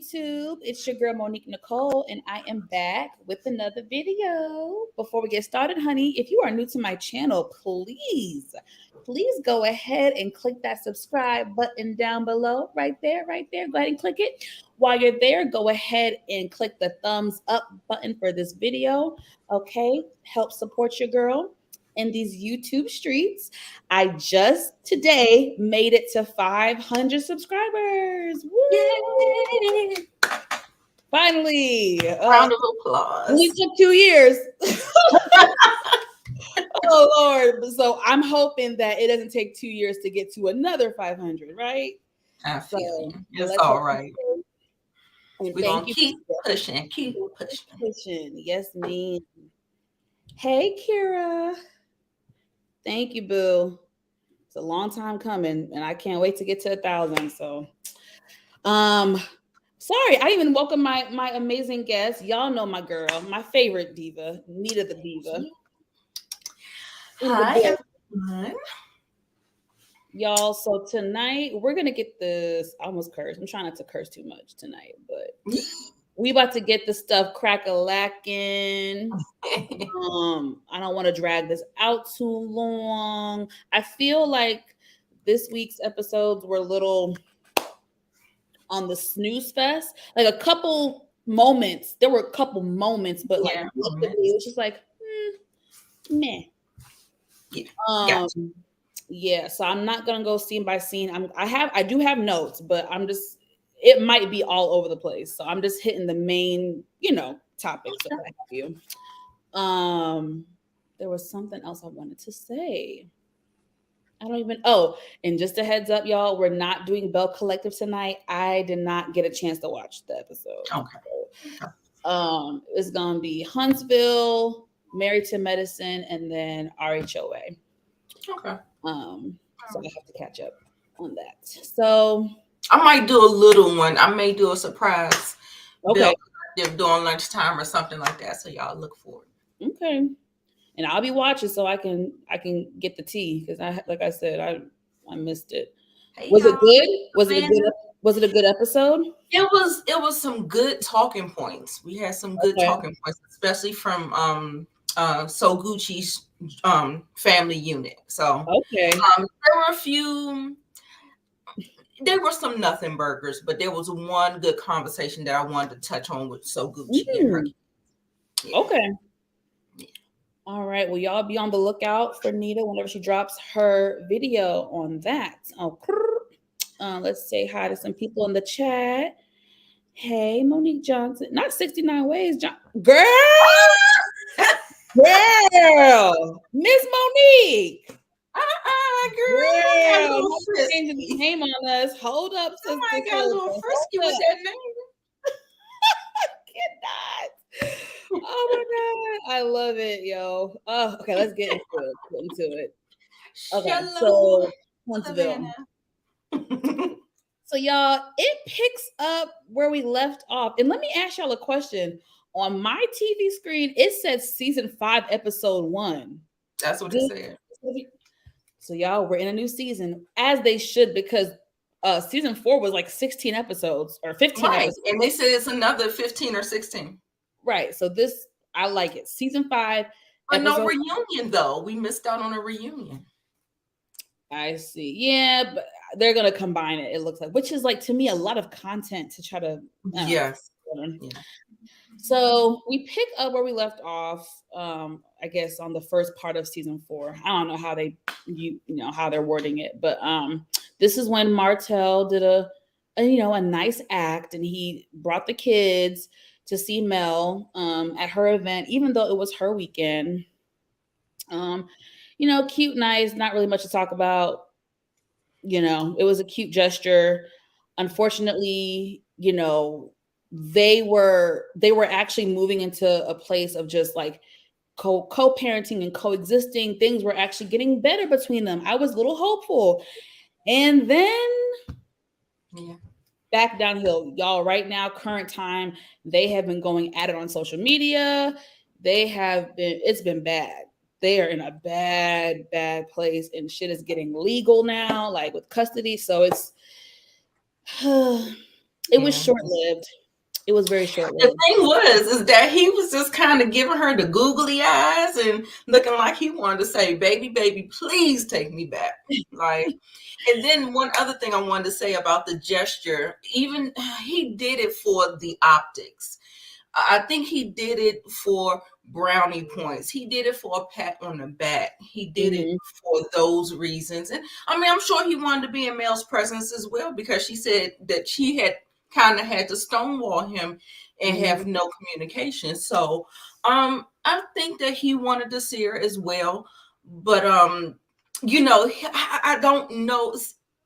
YouTube. It's your girl Monique Nicole, and I am back with another video. Before we get started, honey, if you are new to my channel, please go ahead and click that subscribe button down below, right there. Go ahead and click it. While you're there, go ahead and click the thumbs up button for this video. Okay, help support your girl in these YouTube streets. I just today made it to 500 subscribers. Woo! Yay! Finally. Round of applause. It took 2 years. Oh Lord. So I'm hoping that it doesn't take 2 years to get to another 500, right? I feel you. It's all right. We're going to keep pushing. Yes, ma'am. Hey, Kira. Thank you, boo. It's a long time coming, and I can't wait to get to 1,000. So, sorry, I even welcome my amazing guest. Y'all know my girl, my favorite diva, Nita the Diva. Hi, everyone. Y'all, so tonight we're gonna get this. I almost cursed. I'm trying not to curse too much tonight, but we about to get the stuff crack-a-lacking. I don't want to drag this out too long. I feel like this week's episodes were a little on the snooze fest. Like a couple moments. There were a couple moments, but like it was just like, meh. Yeah. Yeah. So I'm not gonna go scene by scene. I do have notes, but it might be all over the place. So I'm just hitting the main, topics that I have you. There was something else I wanted to say. And just a heads up, y'all, we're not doing Bell Collective tonight. I did not get a chance to watch the episode. Okay. It's gonna be Huntsville, Married to Medicine, and then RHOA. Okay. So I have to catch up on that. So I might do a little one. I may do a surprise. Okay. During lunchtime or something like that. So y'all look for it. Okay. And I'll be watching so I can get the tea because I missed it. Hey, was it good? Was it a good episode? It was some good talking points. We had some good talking points, especially from So Gucci's family unit. So there were a few. There were some nothing burgers, but there was one good conversation that I wanted to touch on with So Gucci and her. Yeah. Okay. Yeah. All right. Well, y'all be on the lookout for Nita whenever she drops her video on that. Let's say hi to some people in the chat. Hey, Monique Johnson. Not 69 Ways. Girl! Miss Monique! Girl, changing the name on us. Hold up, sister. I got a little frisky with that name. Cannot. Oh my God. I love it, yo. Oh, okay, let's get into it. Okay, so Huntsville. So y'all, it picks up where we left off. And let me ask y'all a question. On my TV screen, it said season 5, episode 1. That's what it said. So y'all, we're in a new season, as they should, because season 4 was like 16 episodes or 15 episodes. And they said it's another 15 or 16. Right. So this, I like it. Season 5. But no reunion, though. We missed out on a reunion. I see. Yeah, but they're going to combine it, it looks like, which is like, to me, a lot of content to try to. Yes. So we pick up where we left off, I guess, on the first part of season 4. I don't know how how they're wording it, but this is when Martell did a nice act, and he brought the kids to see Mel at her event, even though it was her weekend. Cute, nice, not really much to talk about. It was a cute gesture. Unfortunately, they were actually moving into a place of just like co-parenting and coexisting. Things were actually getting better between them. I was a little hopeful. And then back downhill. Y'all, right now, current time, they have been going at it on social media. It's been bad. They are in a bad place, and shit is getting legal now, like with custody. So It was short-lived. It was very short-lived. The thing is that he was just kind of giving her the googly eyes and looking like he wanted to say, baby, please take me back. Like, and then one other thing I wanted to say about the gesture, even he did it for the optics. I think he did it for brownie points. He did it for a pat on the back. He did it for those reasons. And I mean, I'm sure he wanted to be in Mel's presence as well, because she said that she had kind of had to stonewall him and have no communication. So I think that he wanted to see her as well. But you know, I don't know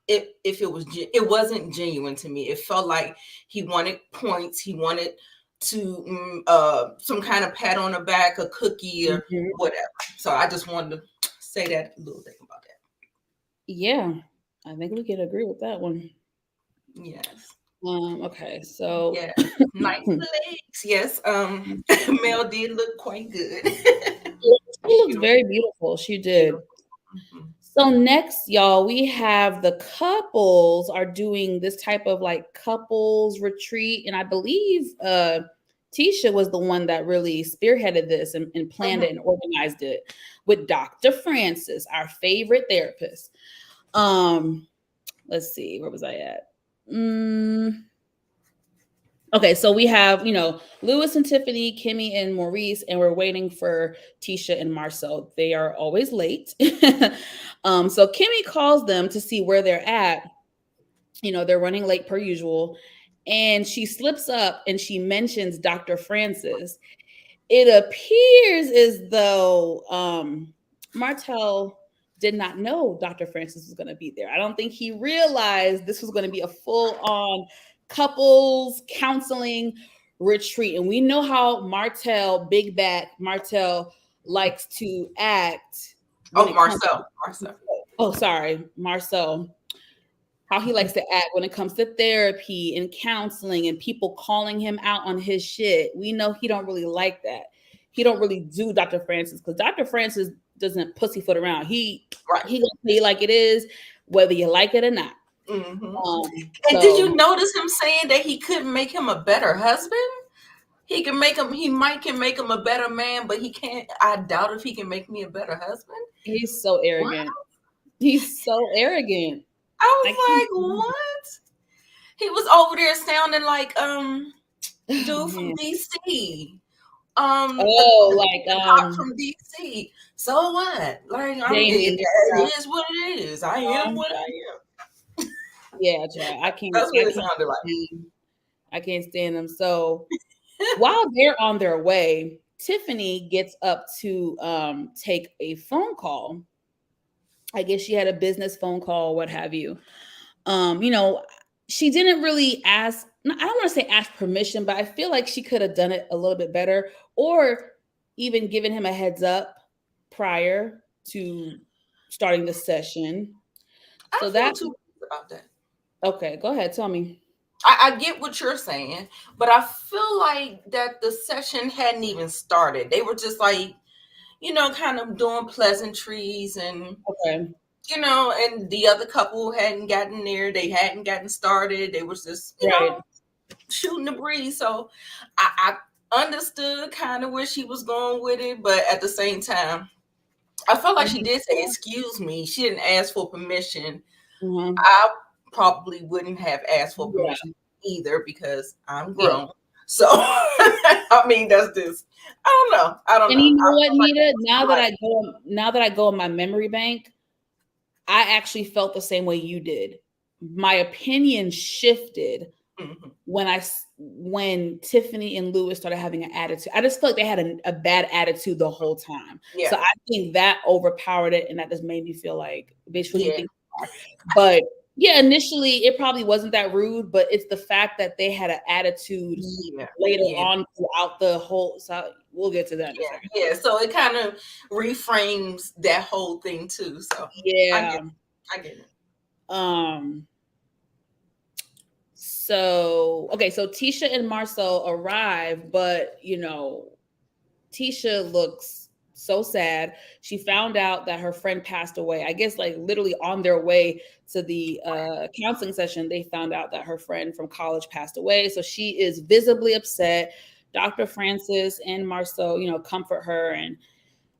if it wasn't genuine to me. It felt like he wanted points. He wanted to some kind of pat on the back, a cookie or whatever. So I just wanted to say that little thing about that. Yeah, I think we can agree with that one. Yes. Okay, so yeah, nice legs. Yes. Mel did look quite good. She looked very beautiful. She did. So next, y'all, we have the couples are doing this type of like couples retreat, and I believe Tisha was the one that really spearheaded this and planned it and organized it with Dr. Francis, our favorite therapist. Let's see, where was I at? Okay, so we have, Lewis and Tiffany, Kimmy and Maurice, and we're waiting for Tisha and Marcel. They are always late. So Kimmy calls them to see where they're at. They're running late per usual. And she slips up and she mentions Dr. Francis. It appears as though Martel did not know Dr. Francis was going to be there. I don't think he realized this was going to be a full-on couples counseling retreat. And we know how Big Back Martel likes to act. Marcel. Marcel. How he likes to act when it comes to therapy and counseling and people calling him out on his shit. We know he don't really like that. He don't really do Dr. Francis, because Dr. Francis doesn't pussyfoot around. He gonna tell you like it is, whether you like it or not. And did you notice him saying that he couldn't make him a better husband? He can make him a better man, but he can't. I doubt if he can make me a better husband. He's so arrogant. Wow. He's so arrogant. I was like, what? He was over there sounding like dude from DC. From DC. So what? Like, it is what it is. I am what I am. Yeah, Chad, I can't. That's what it sounded like. I can't stand them. So while they're on their way, Tiffany gets up to take a phone call. I guess she had a business phone call, what have you. She didn't really ask. I don't want to say ask permission, but I feel like she could have done it a little bit better, or even given him a heads up prior to starting the session. So that's about that. Okay, go ahead. Tell me. I get what you're saying, but I feel like that the session hadn't even started. They were just like, kind of doing pleasantries and, and the other couple hadn't gotten there. They hadn't gotten started. They was just, shooting the breeze. So I understood kind of where she was going with it, but at the same time, I felt like she did say, excuse me. She didn't ask for permission. I probably wouldn't have asked for permission either, because I'm grown. So I mean, that's just, I don't know. And you know what, Nita? Now that I go in my memory bank, I actually felt the same way you did. My opinion shifted when Tiffany and Lewis started having an attitude. I just felt like they had a bad attitude the whole time. Yeah. So I think that overpowered it, and that just made me feel like, bitch, what do you think you are? But yeah, initially it probably wasn't that rude, but it's the fact that they had an attitude later on throughout the whole. So we'll get to that in a second. Yeah, so it kind of reframes that whole thing too. So yeah, I get it. So Tisha and Marcel arrive, but Tisha looks so sad. She found out that her friend passed away. I guess like literally on their way to the counseling session, they found out that her friend from college passed away. So she is visibly upset. Dr. Francis and Marceau, you know, comfort her. And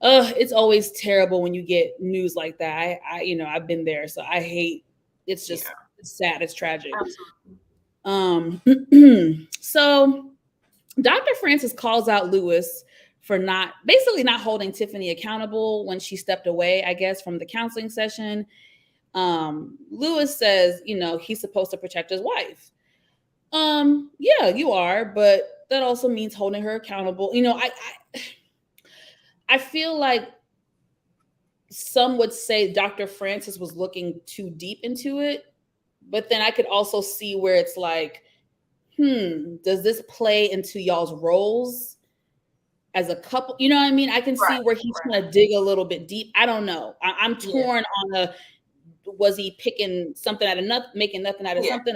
it's always terrible when you get news like that. I you know, I've been there. So I hate, it's just it's sad. It's tragic. So Dr. Francis calls out Lewis for not holding Tiffany accountable when she stepped away, I guess, from the counseling session. Lewis says, you know, he's supposed to protect his wife. Yeah, you are, but that also means holding her accountable. You know, I feel like some would say Dr. Francis was looking too deep into it, but then I could also see where it's like, does this play into y'all's roles as a couple? You know what I mean? I can see where he's trying to dig a little bit deep. I don't know. I'm torn on was he picking something out of nothing, making nothing out of something,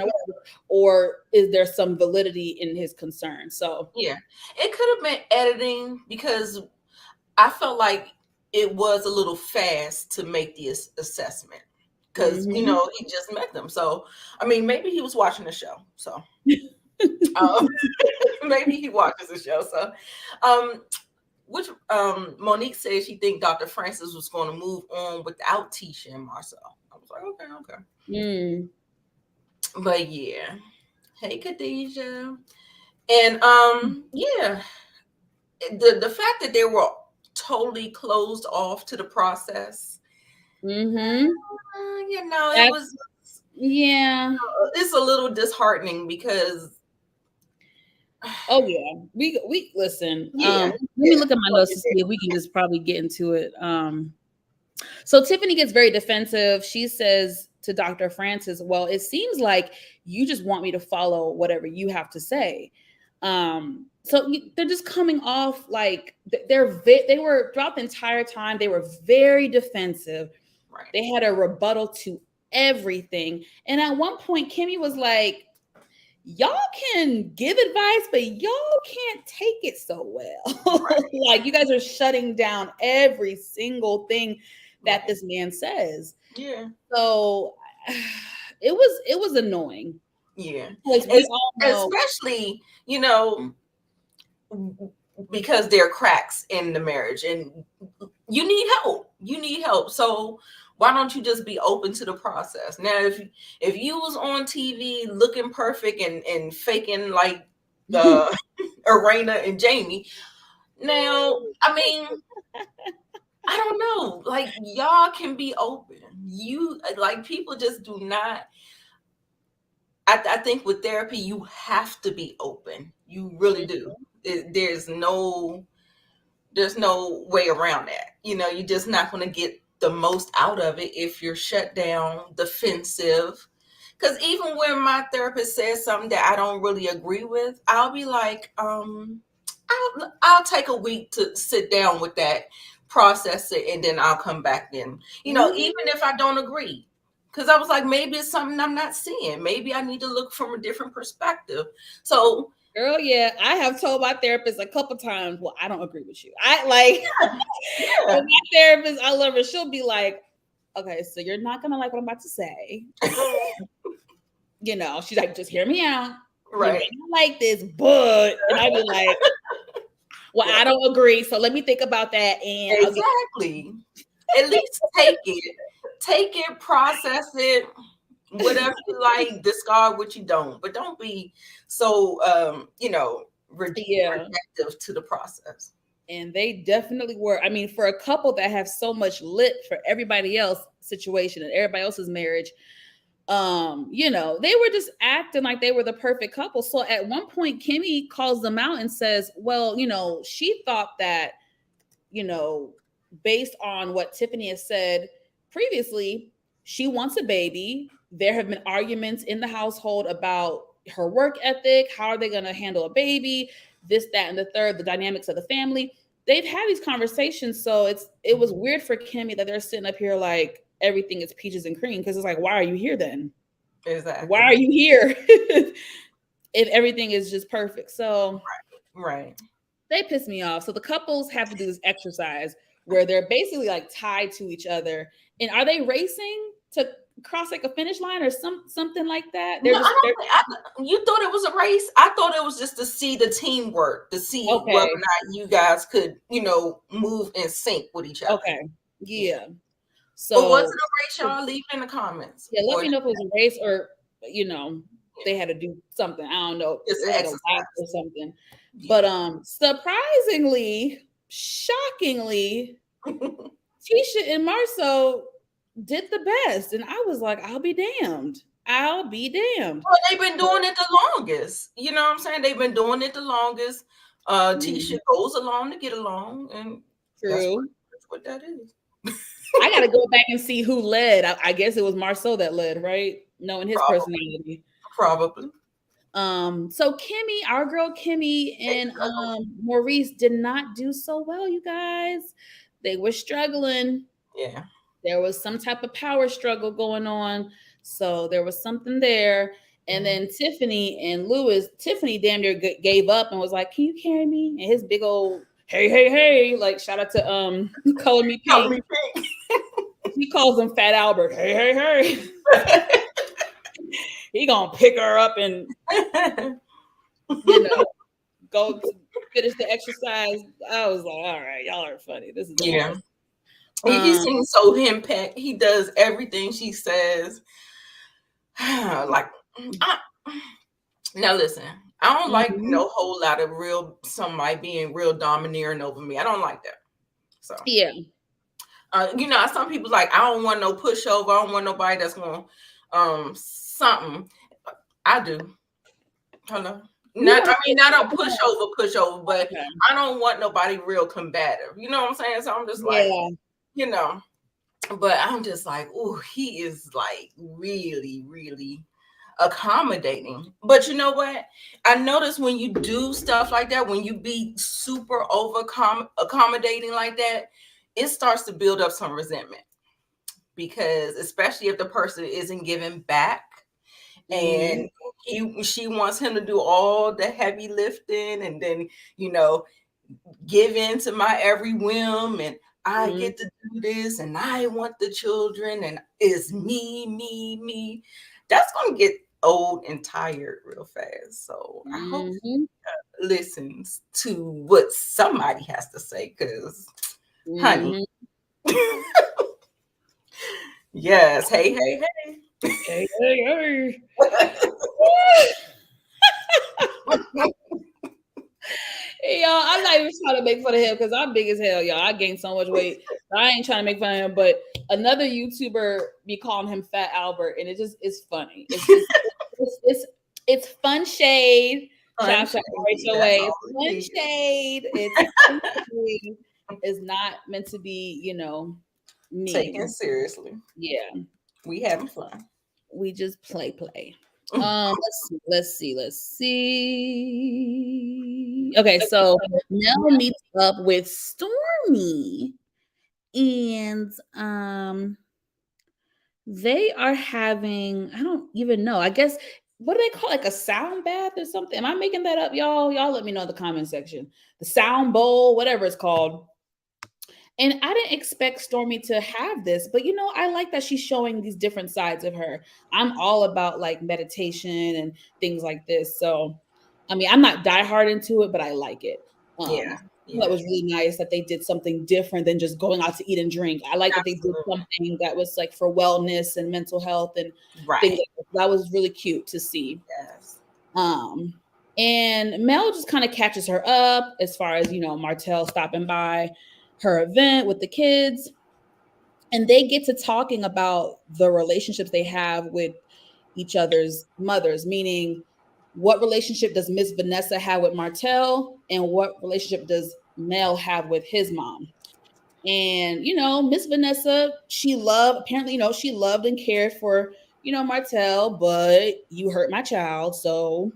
or is there some validity in his concern? So yeah, it could have been editing, because I felt like it was a little fast to make the assessment, because you know, he just met them. So I mean, maybe he was watching the show. So maybe he watches the show. So which Monique says she think Dr. Francis was going to move on without Tisha and Marcel. I was like, okay. But yeah, hey Khadijah, and yeah, the fact that they were totally closed off to the process. You know, it was it's a little disheartening, because we listen. Let me look at my notes to see if we can just probably get into it. So Tiffany gets very defensive. She says to Dr. Francis, well, it seems like you just want me to follow whatever you have to say. So they're just coming off like they were throughout the entire time, they were very defensive. They had a rebuttal to everything. And at one point, Kimmy was like, y'all can give advice, but y'all can't take it so well. Like, you guys are shutting down every single thing that this man says. So it was annoying. Especially, you know, because there are cracks in the marriage and you need help. So why don't you just be open to the process? Now, if you was on TV looking perfect and faking like Arena and Jamie, now, I mean, I don't know. Like, y'all can be open. You, like, people just do not. I think with therapy, you have to be open. You really do. There's no way around that. You know, you're just not going to get the most out of it if you're shut down, defensive. Because even when my therapist says something that I don't really agree with, I'll be like, I'll take a week to sit down with that, process it, and then I'll come back in. You know, even if I don't agree. Because I was like, maybe it's something I'm not seeing. Maybe I need to look from a different perspective. So, girl, I have told my therapist a couple times, well, I don't agree with you. I like my therapist, I love her. She'll be like, okay, so you're not gonna like what I'm about to say. You know, she's like, just hear me out. Right. You may not like this, but and I'd be like, well, I don't agree. So let me think about that. And exactly. At least take it, process it, whatever you like, discard what you don't, but don't be so you know, reactive to the process. And they definitely were. I mean, for a couple that have so much lit for everybody else situation and everybody else's marriage, you know, they were just acting like they were the perfect couple. So at one point, Kimmy calls them out and says, well, you know, she thought that, you know, based on what Tiffany has said previously, she wants a baby. There have been arguments in the household about her work ethic. How are they going to handle a baby? This, that, and the third, the dynamics of the family. They've had these conversations. So it was weird for Kimmy that they're sitting up here like everything is peaches and cream. Because it's like, why are you here then? Exactly. Why are you here if everything is just perfect? So right. They piss me off. So the couples have to do this exercise where they're basically like tied to each other. And are they racing to cross like a finish line or something like that? You thought it was a race? I thought it was just to see the teamwork, to see whether or not you guys could, move in sync with each other. Okay. Yeah. So but was it a race, y'all? Leave it in the comments. Yeah, let me know if it was a race or they had to do something. I don't know. It was like a lap or something. But surprisingly, shockingly, Tisha and Marceau did the best. And I was like, I'll be damned. Well, they've been doing it the longest. You know what I'm saying? They've been doing it the longest. Tisha goes along to get along. And true. That's what that is. I got to go back and see who led. I guess it was Marceau that led, right? Knowing his personality. Probably. So Kimmy, our girl Kimmy and Maurice did not do so well, you guys. They were struggling. Yeah. There was some type of power struggle going on. So there was something there. And then Tiffany and Lewis, Tiffany damn near gave up and was like, "Can you carry me?" And his big old hey, like shout out to Color Me Pink. He calls him Fat Albert. Hey. He gonna pick her up and go to finish the exercise. I was like, all right, y'all are funny. This is He seems so henpecked. He does everything she says. Now listen, I don't like no whole lot of somebody being real domineering over me. I don't like that. So yeah. Some people like, I don't want no pushover. I don't want nobody that's gonna something. I do. Hello. Not a pushover, but I don't want nobody real combative. You know what I'm saying? So I'm just like, but I'm just like, oh, he is like really, really accommodating. But you know what? I notice when you do stuff like that, when you be super accommodating like that, it starts to build up some resentment. Because especially if the person isn't giving back and she wants him to do all the heavy lifting and then, give in to my every whim and I get to do this and I want the children and it's me. That's going to get old and tired real fast. So I hope he listens to what somebody has to say because, honey. Yes. Hey. Hey, y'all, I'm not even trying to make fun of him because I'm big as hell, y'all. I gained so much weight. I ain't trying to make fun of him, but another YouTuber be calling him Fat Albert, and it's funny. It's fun shade. Shout out RHOA. Fun shade. It's not meant to be, mean. Taken seriously. Yeah. We having fun. We just play. Let's see. Okay, so Mel meets up with Stormy, and they are having, I don't even know. I guess, what do they call it? Like a sound bath or something? Am I making that up, y'all? Y'all let me know in the comment section. The sound bowl, whatever it's called. And I didn't expect Stormy to have this, but I like that she's showing these different sides of her. I'm all about like meditation and things like this. So, I mean, I'm not diehard into it, but I like it. That was really nice that they did something different than just going out to eat and drink. I like that they did something that was like for wellness and mental health and things like that. That was really cute to see. Yes. And Mel just kind of catches her up as far as, Martell stopping by her event with the kids, and they get to talking about the relationships they have with each other's mothers, meaning what relationship does Miss Vanessa have with Martell and what relationship does Mel have with his mom. And, Miss Vanessa, she loved and cared for, Martell, but you hurt my child, so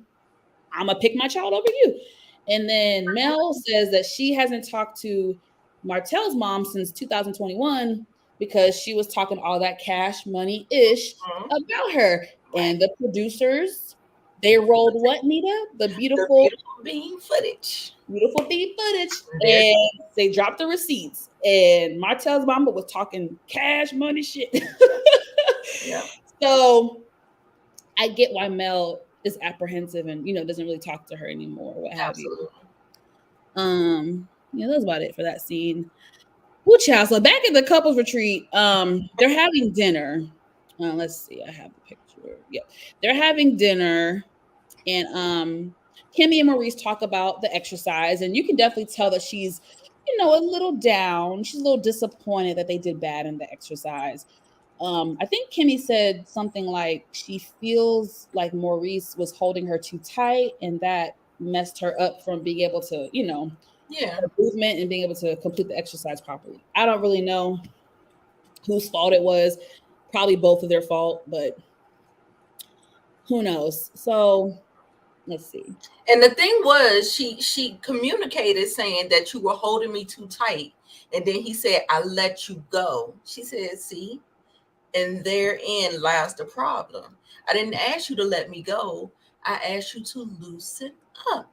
I'm gonna pick my child over you. And then Mel says that she hasn't talked to Martell's mom since 2021 because she was talking all that cash money-ish about her. And the producers, they rolled what, Nita? The beautiful bean footage. beautiful feed footage, and they dropped the receipts. And Martell's mama was talking cash money shit. Yeah. So I get why Mel is apprehensive and doesn't really talk to her anymore, what have you. That's about it for that scene. Well, child, so back at the couples retreat, they're having dinner. Let's see, I have the picture. Yep, they're having dinner, and Kimmy and Maurice talk about the exercise, and you can definitely tell that she's, a little down. She's a little disappointed that they did bad in the exercise. I think Kimmy said something like she feels like Maurice was holding her too tight, and that messed her up from being able to, movement and being able to complete the exercise properly. I don't really know whose fault it was. Probably both of their fault, but who knows? So let's see. And the thing was, she communicated saying that you were holding me too tight, and then he said, "I let you go." She said, "See, and therein lies the problem. I didn't ask you to let me go. I asked you to loosen up."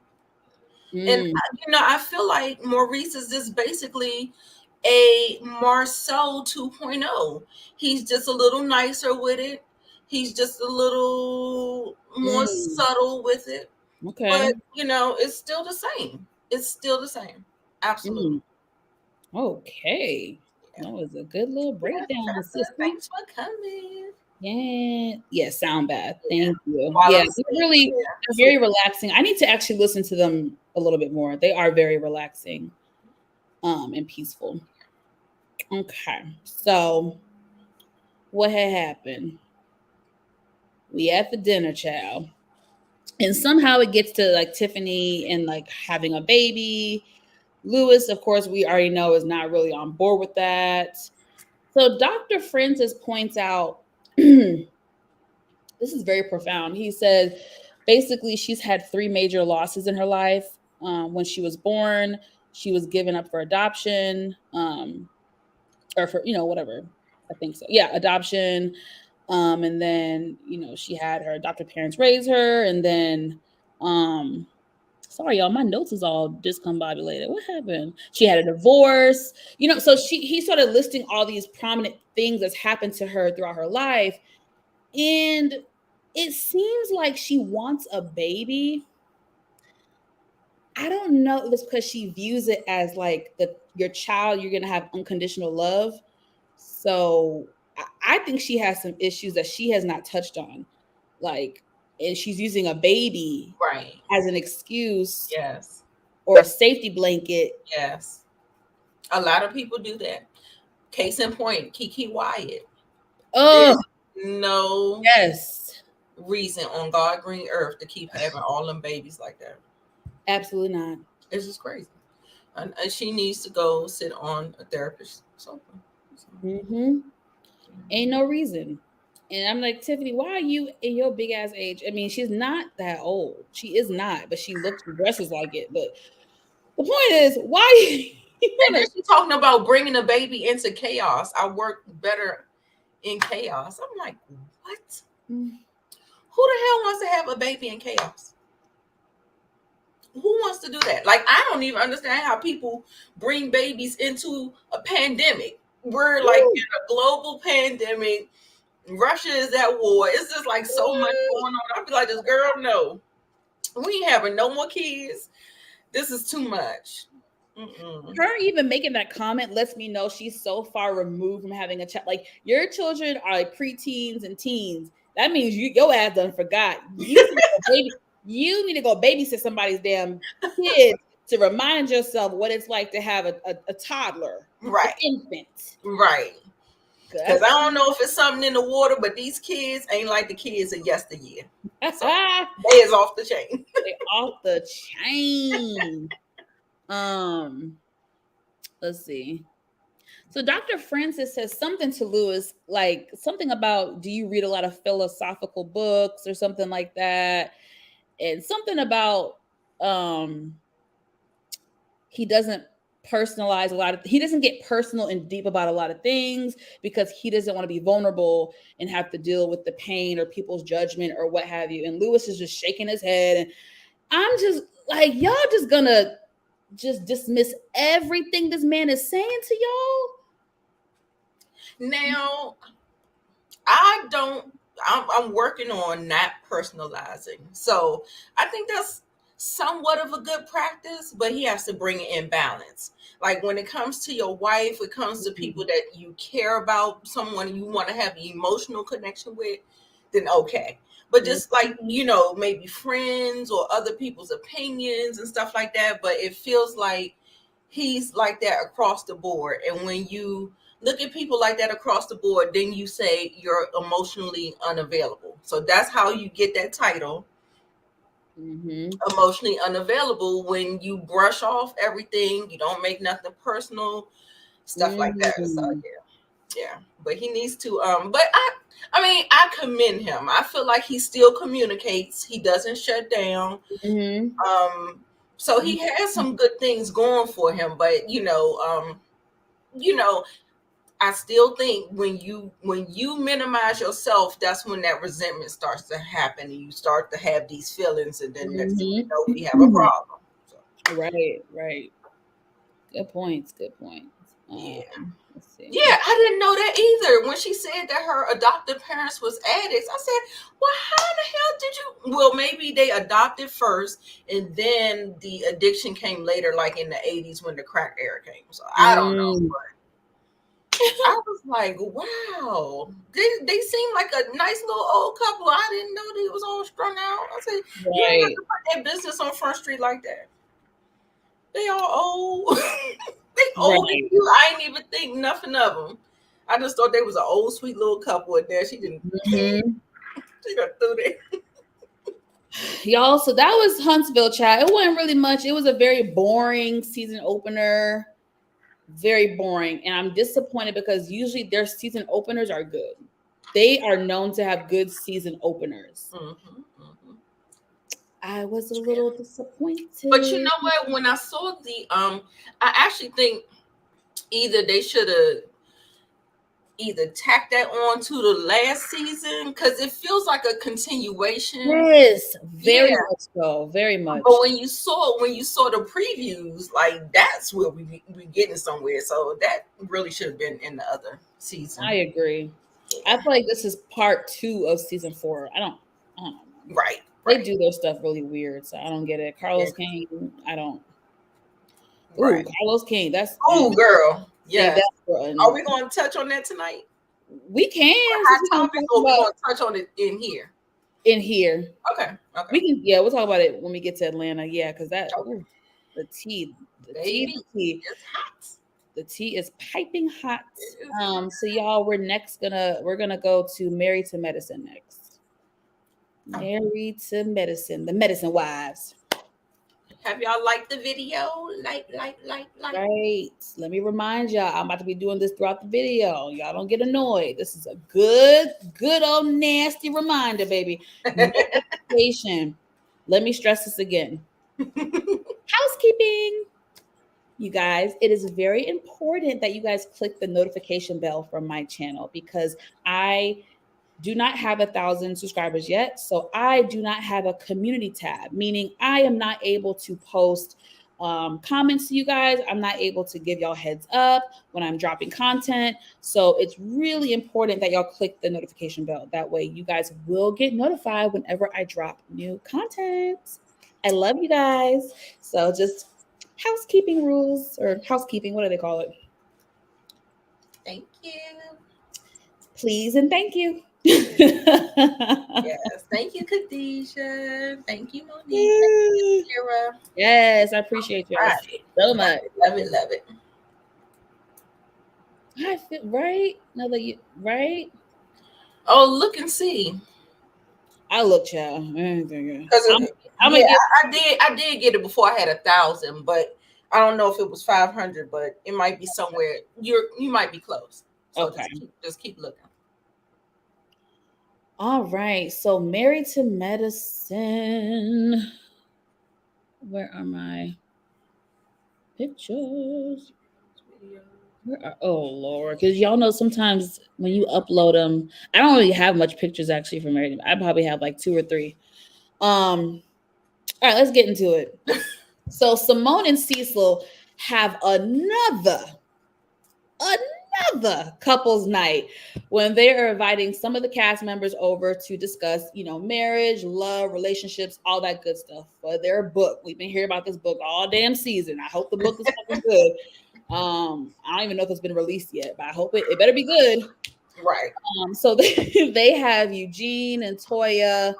And I feel like Maurice is just basically a Marcel 2.0. He's just a little nicer with it. He's just a little more subtle with it. Okay. But it's still the same. It's still the same. Absolutely. Okay. Yeah. That was a good little breakdown. Thanks for coming. Yeah, sound bad. Thank you. Yeah, they're very relaxing. I need to actually listen to them a little bit more. They are very relaxing, and peaceful. Okay, so what had happened? We at the dinner, child, and somehow it gets to like Tiffany and like having a baby. Lewis, of course, we already know is not really on board with that. So Dr. Francis points out. This is very profound. He said, basically, she's had 3 major losses in her life. When she was born, she was given up for adoption, or for, whatever. I think so. Yeah, adoption. And then, she had her adopted parents raise her. And then, sorry, y'all, my notes is all discombobulated. What happened? She had a divorce. So he started listing all these prominent things that's happened to her throughout her life. And it seems like she wants a baby. I don't know if it's because she views it as like your child, you're going to have unconditional love. So I think she has some issues that she has not touched on. Like, and she's using a baby as an excuse. Yes. Or a safety blanket. Yes. A lot of people do that. Case in point, Kiki Wyatt. Oh. No. Yes. Reason on God green earth to keep having all them babies like that. Absolutely not. It's just crazy. And she needs to go sit on a therapist sofa. Ain't no reason. And I'm like, Tiffany, why are you in your big ass age? I mean, she's not that old. She is not, but she looks and dresses like it. But the point is, why and then she's talking about bringing a baby into chaos. I work better in chaos. I'm like, what? Who the hell wants to have a baby in chaos? Who wants to do that? Like, I don't even understand how people bring babies into a pandemic. We're like in a global pandemic. Russia is at war. It's just like so much going on. I'd be like, this girl, no. We ain't having no more kids. This is too much. Her even making that comment lets me know she's so far removed from having a child. Like, your children are like preteens and teens. That means your ass done forgot. You need to go babysit somebody's damn kid to remind yourself what it's like to have a toddler, right? An infant, right? Because I don't know if it's something in the water, but these kids ain't like the kids of yesteryear. So they is off the chain. They off the chain. Let's see. So Dr. Francis says something to Lewis, like something about, do you read a lot of philosophical books or something like that? And something about he doesn't personalize a lot of, he doesn't get personal and deep about a lot of things because he doesn't want to be vulnerable and have to deal with the pain or people's judgment or what have you. And Lewis is just shaking his head. And I'm just like, y'all just gonna just dismiss everything this man is saying to y'all? Now, I'm working on not personalizing. So I think that's somewhat of a good practice, but he has to bring it in balance. Like when it comes to your wife, it comes to people that you care about, someone you want to have an emotional connection with, then okay. But just like, maybe friends or other people's opinions and stuff like that. But it feels like he's like that across the board. And when you look at people like that across the board, then you say you're emotionally unavailable. So that's how you get that title. Emotionally unavailable, when you brush off everything, you don't make nothing personal, stuff like that. So yeah. But he needs to but I mean, I commend him. I feel like he still communicates. He doesn't shut down. So he has some good things going for him, but I still think when you minimize yourself, that's when that resentment starts to happen, and you start to have these feelings, and then next thing you know, we have a problem. So. Right. Good points. Yeah. Yeah, I didn't know that either. When she said that her adoptive parents was addicts, I said, well, how the hell did you? Well, maybe they adopted first, and then the addiction came later, like in the 80s when the crack era came. So I don't know, but I was like, wow, they seem like a nice little old couple. I didn't know they was all strung out. I said, you don't have to put their business on Front Street like that. They all old. They old. I ain't even think nothing of them. I just thought they was an old, sweet little couple, and there she didn't. She got through there. Y'all, so that was Huntsville, chat. It wasn't really much. It was a very boring season opener. Very boring. And I'm disappointed because usually their season openers are good. They are known to have good season openers. I was a little disappointed. But you know what? When I saw the I actually think either they should have either tack that on to the last season, because it feels like a continuation. Yes, very much so, very much. But when you saw the previews, like that's where we getting somewhere. So that really should have been in the other season. I agree. I feel like this is part 2 of season 4. I don't know. Right. They do their stuff really weird, so I don't get it. Carlos King, I don't. Ooh, Carlos King, that's girl. Yeah. Are we going to touch on that tonight? We can. Hot topic, or we going to touch on it in here? In here. Okay. We can. Yeah, we'll talk about it when we get to Atlanta. Yeah, because that the tea is hot. The tea is piping hot. So y'all, we're gonna go to Married to Medicine next. Married to Medicine, the Medicine Wives. Have y'all liked the video? Like. Right. Let me remind y'all, I'm about to be doing this throughout the video. Y'all don't get annoyed. This is a good old nasty reminder, baby. Notification. Let me stress this again. Housekeeping. You guys, it is very important that you guys click the notification bell from my channel, because I do not have 1,000 subscribers yet. So I do not have a community tab, meaning I am not able to post comments to you guys. I'm not able to give y'all heads up when I'm dropping content. So it's really important that y'all click the notification bell. That way you guys will get notified whenever I drop new content. I love you guys. So just housekeeping rules, or housekeeping, what do they call it? Thank you. Please and thank you. Yes, thank you, Khadijah. Thank you, Monique. Thank you, Sarah. Yes, I appreciate you so much. Love it. I feel right. No, that right. Oh, look and see. I look, child. I did get it before I had 1,000, but I don't know if it was 500, but it might be somewhere. You might be close. So okay, just keep looking. All right, so Married to Medicine. Where are my pictures? Oh Lord, because y'all know sometimes when you upload them, I don't really have much pictures actually for Married. I probably have like 2 or 3. All right, let's get into it. So Simone and Cecil have another couples night when they are inviting some of the cast members over to discuss, marriage, love, relationships, all that good stuff for their book. We've been hearing about this book all damn season. I hope the book is fucking good. I don't even know if it's been released yet, but I hope it better be good. Right. So they have Eugene and Toya,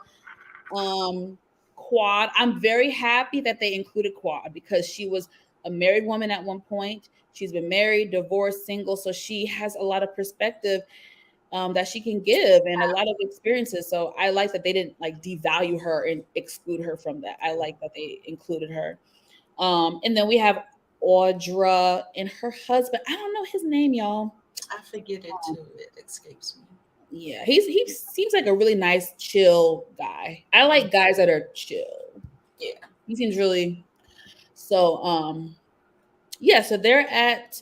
Quad. I'm very happy that they included Quad because she was a married woman at one point. She's been married, divorced, single, so she has a lot of perspective that she can give and a lot of experiences. So I like that they didn't like devalue her and exclude her from that. I like that they included her. And then we have Audra and her husband. I don't know his name, y'all. I forget it too. It escapes me. Yeah, he seems like a really nice, chill guy. I like guys that are chill. Yeah, he seems really so. Yeah, so they're at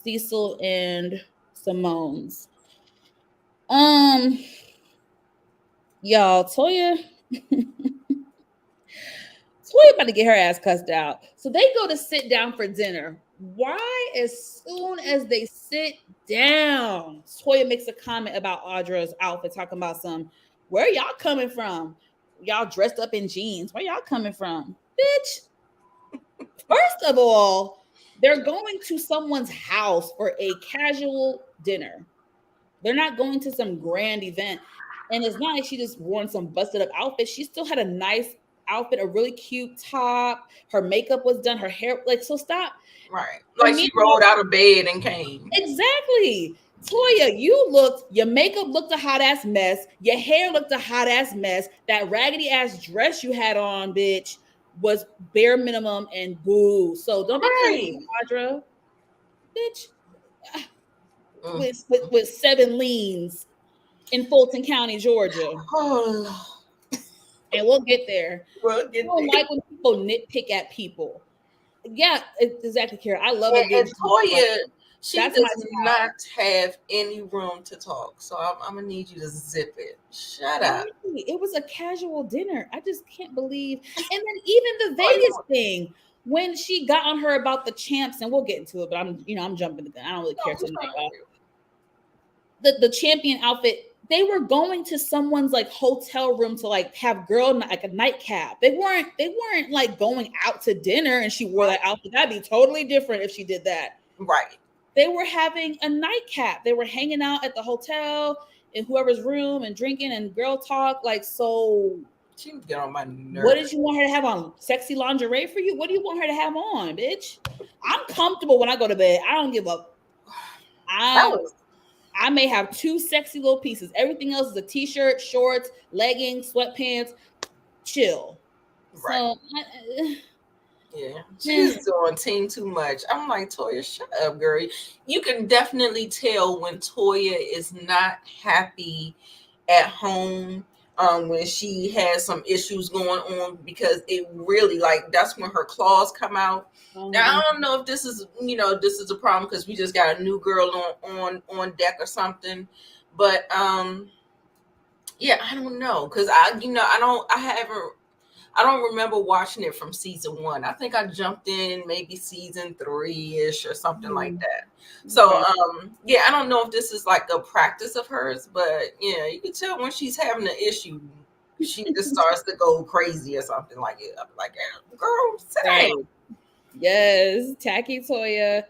Cecil and Simone's. Y'all, Toya about to get her ass cussed out. So they go to sit down for dinner. Why, as soon as they sit down, Toya makes a comment about Audra's outfit, talking about where y'all coming from? Y'all dressed up in jeans. Where y'all coming from? Bitch. First of all, they're going to someone's house for a casual dinner. They're not going to some grand event. And it's not like she just wore some busted up outfit. She still had a nice outfit, a really cute top. Her makeup was done. Her hair, so stop. Right. Like she rolled out of bed and came. Exactly. Toya, your makeup looked a hot ass mess. Your hair looked a hot ass mess. That raggedy ass dress you had on, bitch, was bare minimum and boo. So don't be coming, Audra. Bitch. With 7 leans in Fulton County, Georgia. Oh. And we'll get there. I don't like when people nitpick at people. Yeah, exactly, Kara. I love it. And Toya, she does not have any room to talk. So I'm going to need you to zip it. Shut up. It was a casual dinner. I just can't believe. And then even the Vegas thing, when she got on her about the champs, and we'll get into it, but I'm jumping the gun. I don't really care tonight. The champion outfit, they were going to someone's hotel room to have a nightcap. They weren't going out to dinner and she wore that outfit. That'd be totally different if she did that. Right. They were having a nightcap. They were hanging out at the hotel in whoever's room and drinking and girl talk. So she would get on my nerves. What did you want her to have on? Sexy lingerie for you? What do you want her to have on, bitch? I'm comfortable when I go to bed. I don't give up. I may have 2 sexy little pieces. Everything else is a t-shirt, shorts, leggings, sweatpants. Chill. Right. Yeah. She's doing team too much. I'm like, Toya, shut up, girl. You can definitely tell when Toya is not happy at home, when she has some issues going on, because it really that's when her claws come out. Now, I don't know if this is a problem because we just got a new girl on deck or something, but yeah, I don't know, because I don't remember watching it from season 1. I think I jumped in maybe season 3-ish or something like that. So yeah, I don't know if this is a practice of hers, but yeah, you can tell when she's having an issue, she just starts to go crazy or something like it. I'm like, girl, sit down. Yes, tacky Toya.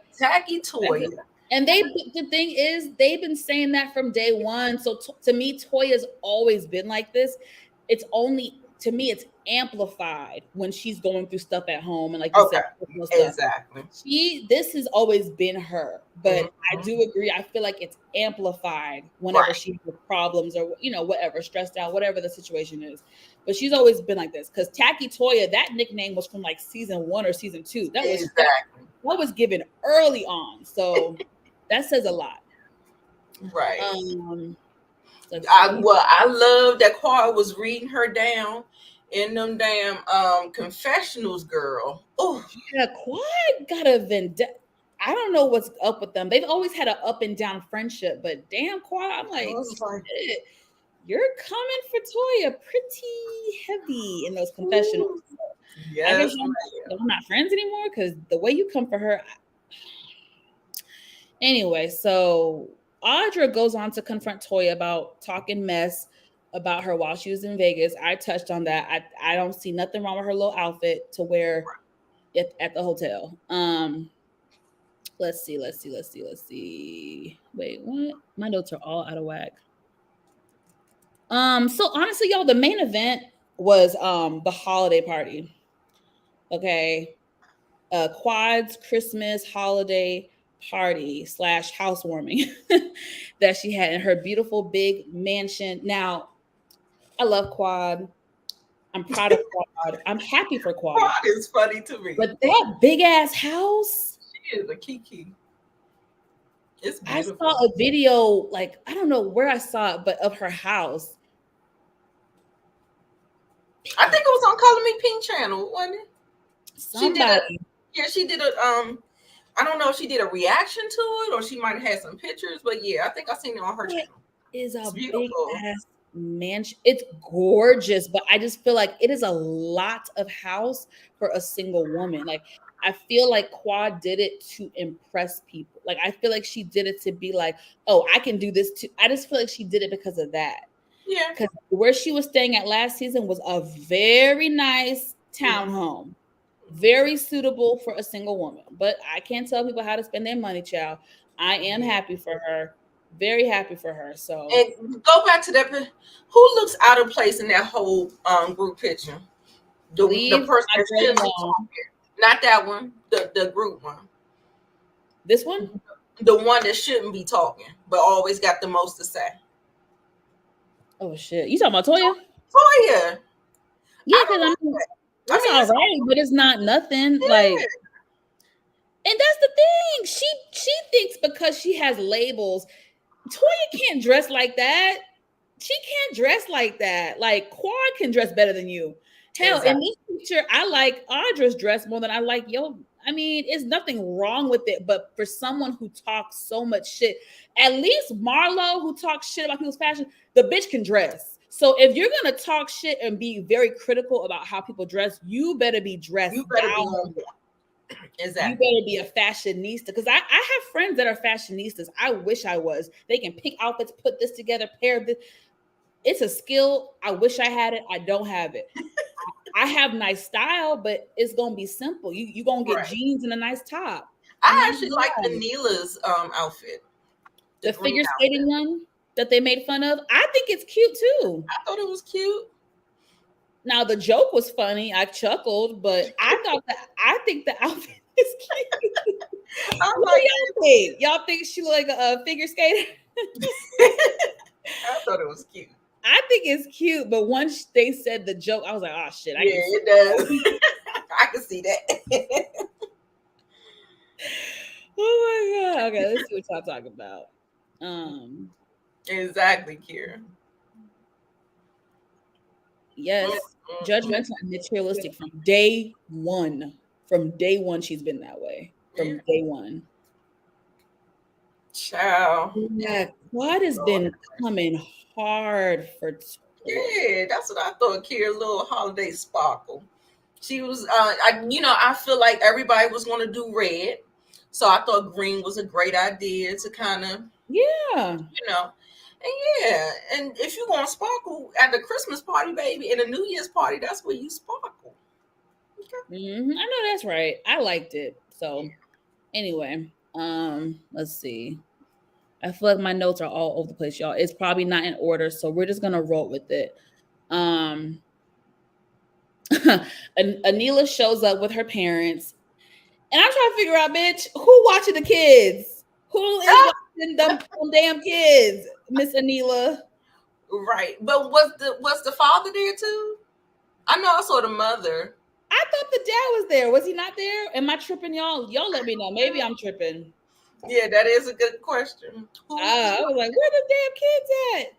And the thing is, they've been saying that from day one. So to me, Toya's always been like this. It's only, to me, it's amplified when she's going through stuff at home and you said, exactly. This has always been her, but I do agree. I feel like it's amplified whenever she has problems or whatever, stressed out, whatever the situation is. But she's always been like this, because Tacky Toya, that nickname was from season 1 or season 2. That was given early on, so that says a lot. Right. I love that Quad was reading her down in them damn confessionals, girl. Oh yeah, Quad got a vendetta. I don't know what's up with them. They've always had an up and down friendship, but damn, Quad, I'm like, you're coming for Toya pretty heavy in those confessionals. I guess we're not friends anymore because the way you come for her. Anyway, so Audra goes on to confront Toya about talking mess about her while she was in Vegas. I touched on that. I don't see nothing wrong with her little outfit to wear at the hotel. Let's see. Wait, what? My notes are all out of whack. So honestly, y'all, the main event was the holiday party. Okay. Quad's Christmas holiday party / housewarming that she had in her beautiful big mansion. Now, I love Quad. I'm proud of Quad. I'm happy for Quad. Quad is funny to me. But that big ass house. She is a kiki. It's beautiful. I saw a video, like, I don't know where I saw it, but of her house. I think it was on Color Me Pink channel, wasn't it? Somebody. She did a I don't know if she did a reaction to it or she might have had some pictures, but yeah, I think I seen it on her channel. It's a big ass mansion. It's gorgeous, but I just feel like it is a lot of house for a single woman. Like, I feel like Quad did it to impress people. Like, I feel like she did it to be like, oh, I can do this too. I just feel like she did it because of that. Yeah. Because where she was staying at last season was a very nice townhome. Very suitable for a single woman. But I can't tell people how to spend their money, child. I am happy for her. Very happy for her. So, and go back to that. Who looks out of place in that whole group picture? The person that shouldn't be talking. Not that one. The group one. This one? The one that shouldn't be talking, but always got the most to say. Oh shit! You talking about Toya? Toya. Yeah, because that's all right, but it's not nothing. Yeah. Like, and that's the thing. She thinks because she has labels, Toya can't dress like that. She can't dress like that. Like, Quad can dress better than you. Hell, in this picture, I like Audra's dress more than I like yo. I mean, it's nothing wrong with it, but for someone who talks so much shit, at least Marlo, who talks shit about people's fashion, the bitch can dress. So if you're gonna talk shit and be very critical about how people dress, you better be dressed. You better down. Be exactly. You better be a fashionista. Because I have friends that are fashionistas. I wish I was. They can pick outfits, put this together, pair this. It's a skill. I wish I had it. I don't have it. I have nice style, but it's gonna be simple. You gonna get jeans and a nice top. I actually like Anila's outfit. The figure skating one that they made fun of. I think it's cute too. I thought it was cute. Now the joke was funny. I chuckled, but I think the outfit is cute. What do y'all think? Y'all think she look like a figure skater? I thought it was cute. I think it's cute, but once they said the joke, I was like, oh shit. It does. I can see that. Oh my God. Okay, let's see what y'all talking about. Exactly, Kira. Yes, judgmental and materialistic from day one. From day one, she's been that way. From day one. Ciao. Yeah, Quad has been coming hard for. Yeah, that's what I thought. Kira, little holiday sparkle. She was, I feel like everybody was going to do red, so I thought green was a great idea to kind of, and if you're going to sparkle at the Christmas party, baby, and a New Year's party, that's where you sparkle. Okay. Mm-hmm. I know that's right. I liked it. So, anyway, let's see. I feel like my notes are all over the place, y'all. It's probably not in order, so we're just gonna roll with it. Anila shows up with her parents, and I'm trying to figure out, bitch, who watching the kids? Who is watching them damn kids, Miss Anila? Right, but was the father there too? I know I saw the mother. I thought the dad was there. Was he not there? Am I tripping, y'all? Y'all let me know. Maybe I'm tripping. Yeah, that is a good question. I was like, where the damn kids at?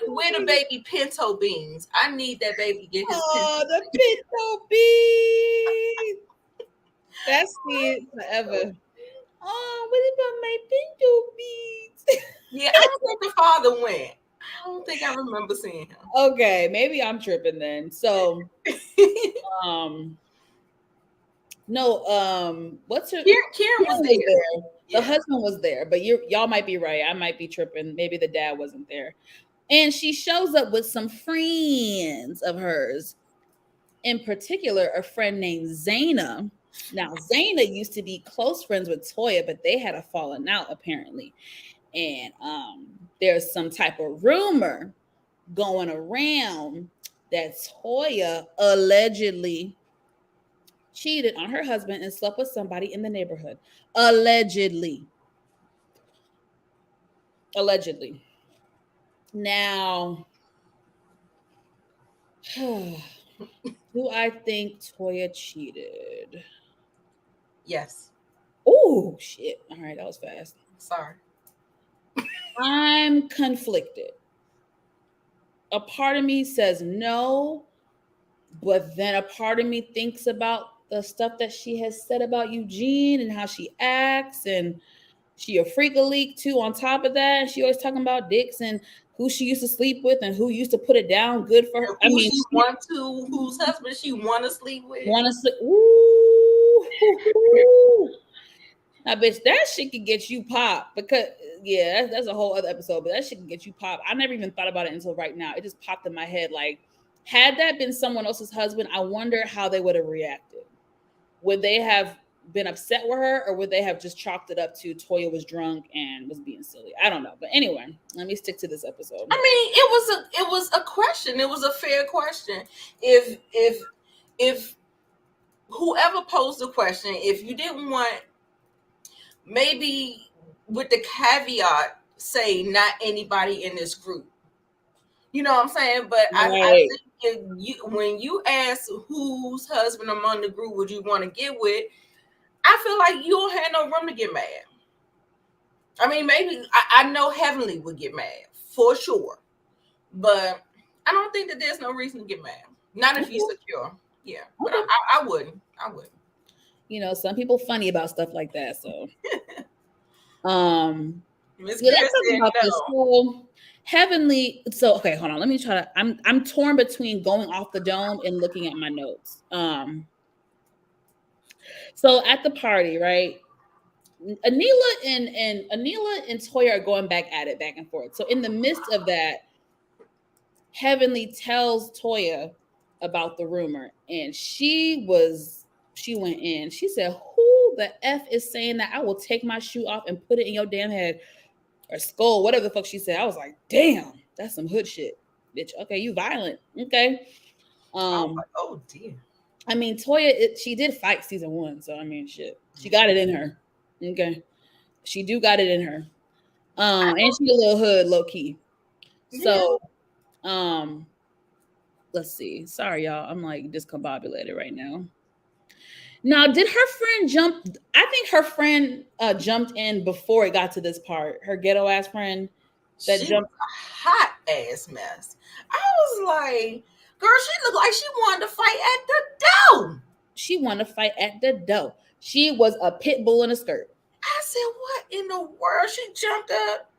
Where the baby pinto beans? I need that baby to get his the pinto beans. That's it forever. Oh, what about my pinto beans? Yeah, I don't think the father went. don't think I remember seeing him. Okay, maybe I'm tripping then. So, no, what's her? Karen was there. The husband was there, but y'all might be right. I might be tripping. Maybe the dad wasn't there. And she shows up with some friends of hers. In particular, a friend named Zaina. Now, Zaina used to be close friends with Toya, but they had a falling out apparently. And there's some type of rumor going around that Toya allegedly cheated on her husband and slept with somebody in the neighborhood. Allegedly. Now, do I think Toya cheated? Yes. Oh, shit. All right, that was fast. Sorry. I'm conflicted. A part of me says no, but then a part of me thinks about the stuff that she has said about Eugene and how she acts, and she a freak a leak too on top of that. She always talking about dicks and who she used to sleep with and who used to put it down good for her. Whose husband she want to sleep with. Ooh. Now, bitch, that shit can get you popped because, yeah, that's a whole other episode, but that shit can get you popped. I never even thought about it until right now. It just popped in my head. Like, had that been someone else's husband, I wonder how they would have reacted. Would they have been upset with her, or would they have just chalked it up to Toya was drunk and was being silly? I don't know. But anyway, let me stick to this episode. I mean, it was a question. It was a fair question. If whoever posed the question, if you didn't want, maybe with the caveat, say not anybody in this group. You know what I'm saying? But right. I think when you ask whose husband among the group would you want to get with, I feel like you don't have no room to get mad. I mean, maybe I know Heavenly would get mad for sure, but I don't think that there's no reason to get mad. Not if you're secure. Yeah, but I wouldn't. You know, some people funny about stuff like that. So, Miss Chris said no. Heavenly. So, okay, hold on. Let me try to. I'm torn between going off the dome and looking at my notes. So at the party, right? Anila and Toya are going back at it, back and forth. So in the midst of that, Heavenly tells Toya about the rumor, and she went in. She said, "Who the F is saying that? I will take my shoe off and put it in your damn head or skull," whatever the fuck she said. I was like, damn, that's some hood shit, bitch. Okay, you violent. Okay. Oh dear. I mean, Toya, she did fight season 1, so I mean, shit, she got it in her. Okay, she do got it in her. And she a little hood, low key. So, let's see. Sorry, y'all. I'm like discombobulated right now. Now, did her friend jump? I think her friend jumped in before it got to this part. Her ghetto ass friend that jumped. A hot ass mess. I was like, girl, she looked like she wanted to fight at the door. She wanted to fight at the door. She was a pit bull in a skirt. I said, what in the world? She jumped up.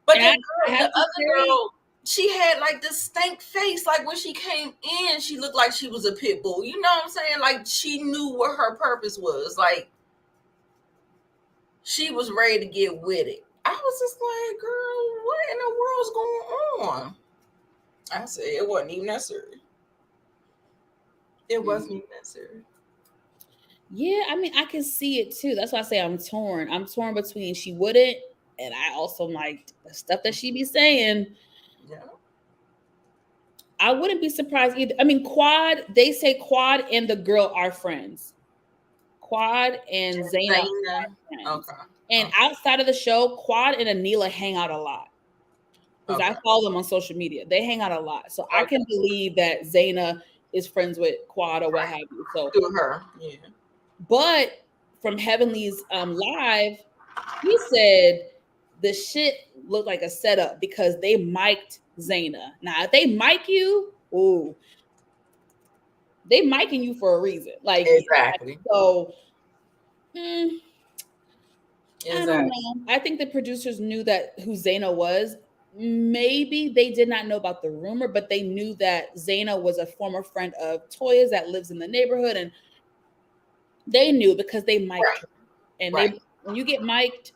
But the other girl, she had like this stank face. Like when she came in, she looked like she was a pit bull. You know what I'm saying? Like she knew what her purpose was. Like she was ready to get with it. I was just like, girl, what in the world's going on? I said, it wasn't even necessary. It wasn't even necessary. Yeah, I mean, I can see it too. That's why I say I'm torn. I'm torn between she wouldn't, and I also like the stuff that she be saying. Yeah. I wouldn't be surprised either. I mean, Quad, they say Quad and the girl are friends. Quad and Zaina are friends. Okay. And outside of the show, Quad and Anila hang out a lot. Because I follow them on social media. They hang out a lot. So I can believe that Zaina is friends with Quad or what have you. So through her, yeah. But from Heavenly's live, he said the shit looked like a setup because they mic'd Zaina. Now, if they mic you, ooh, they micing you for a reason. Like exactly. So, I don't know. I think the producers knew that who Zaina was, maybe they did not know about the rumor, but they knew that Zaina was a former friend of Toya's that lives in the neighborhood, and they knew because they mic'd her. And when you get mic'd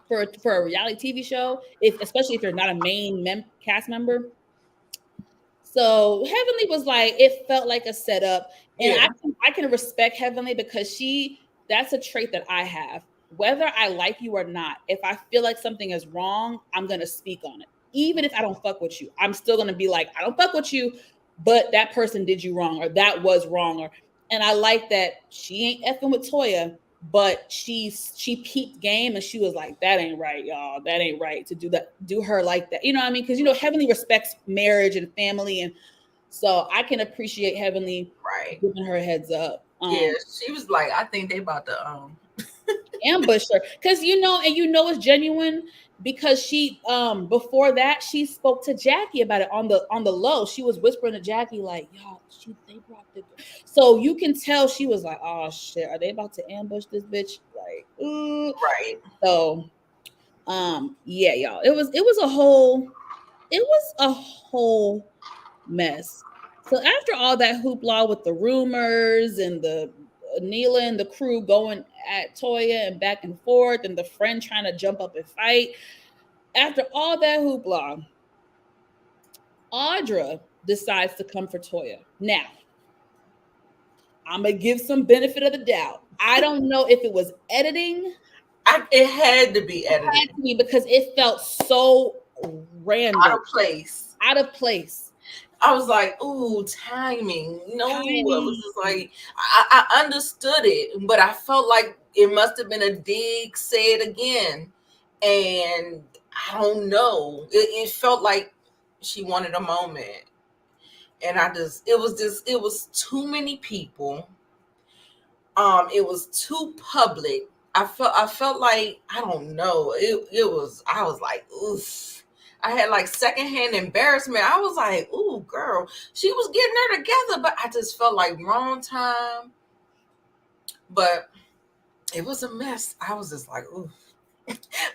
for a reality TV show, especially if you're not a main cast member. So Heavenly was like, it felt like a setup, and I can respect Heavenly because that's a trait that I have. Whether I like you or not, if I feel like something is wrong, I'm gonna speak on it. Even if I don't fuck with you, I'm still gonna be like, I don't fuck with you, but that person did you wrong, or that was wrong, and I like that she ain't effing with Toya, but she peeped game and she was like, that ain't right, y'all. That ain't right to do her like that. You know what I mean? Because Heavenly respects marriage and family, and so I can appreciate Heavenly giving her a heads up. She was like, I think they about to ambush her, because it's genuine, because she before that she spoke to Jackie about it on the low. She was whispering to Jackie like, y'all, they brought the, so you can tell she was like, oh shit, are they about to ambush this bitch? Like, ooh. So yeah, y'all, it was a whole mess. So after all that hoopla with the rumors and the Neela and the crew going at Toya and back and forth, and the friend trying to jump up and fight, after all that hoopla, Audra decides to come for Toya. Now, I'm gonna give some benefit of the doubt. I don't know if it was editing. It had to be edited. It had to be, because it felt so random, out of place. I was like, ooh, timing. It was just like, I understood it, but I felt like it must have been a dig, say it again. And I don't know. It felt like she wanted a moment. And it was too many people. It was too public. I felt like, I don't know. I was like, oof. I had like secondhand embarrassment. I was like, ooh, girl, she was getting her together, but I just felt like wrong time. But it was a mess. I was just like, ooh.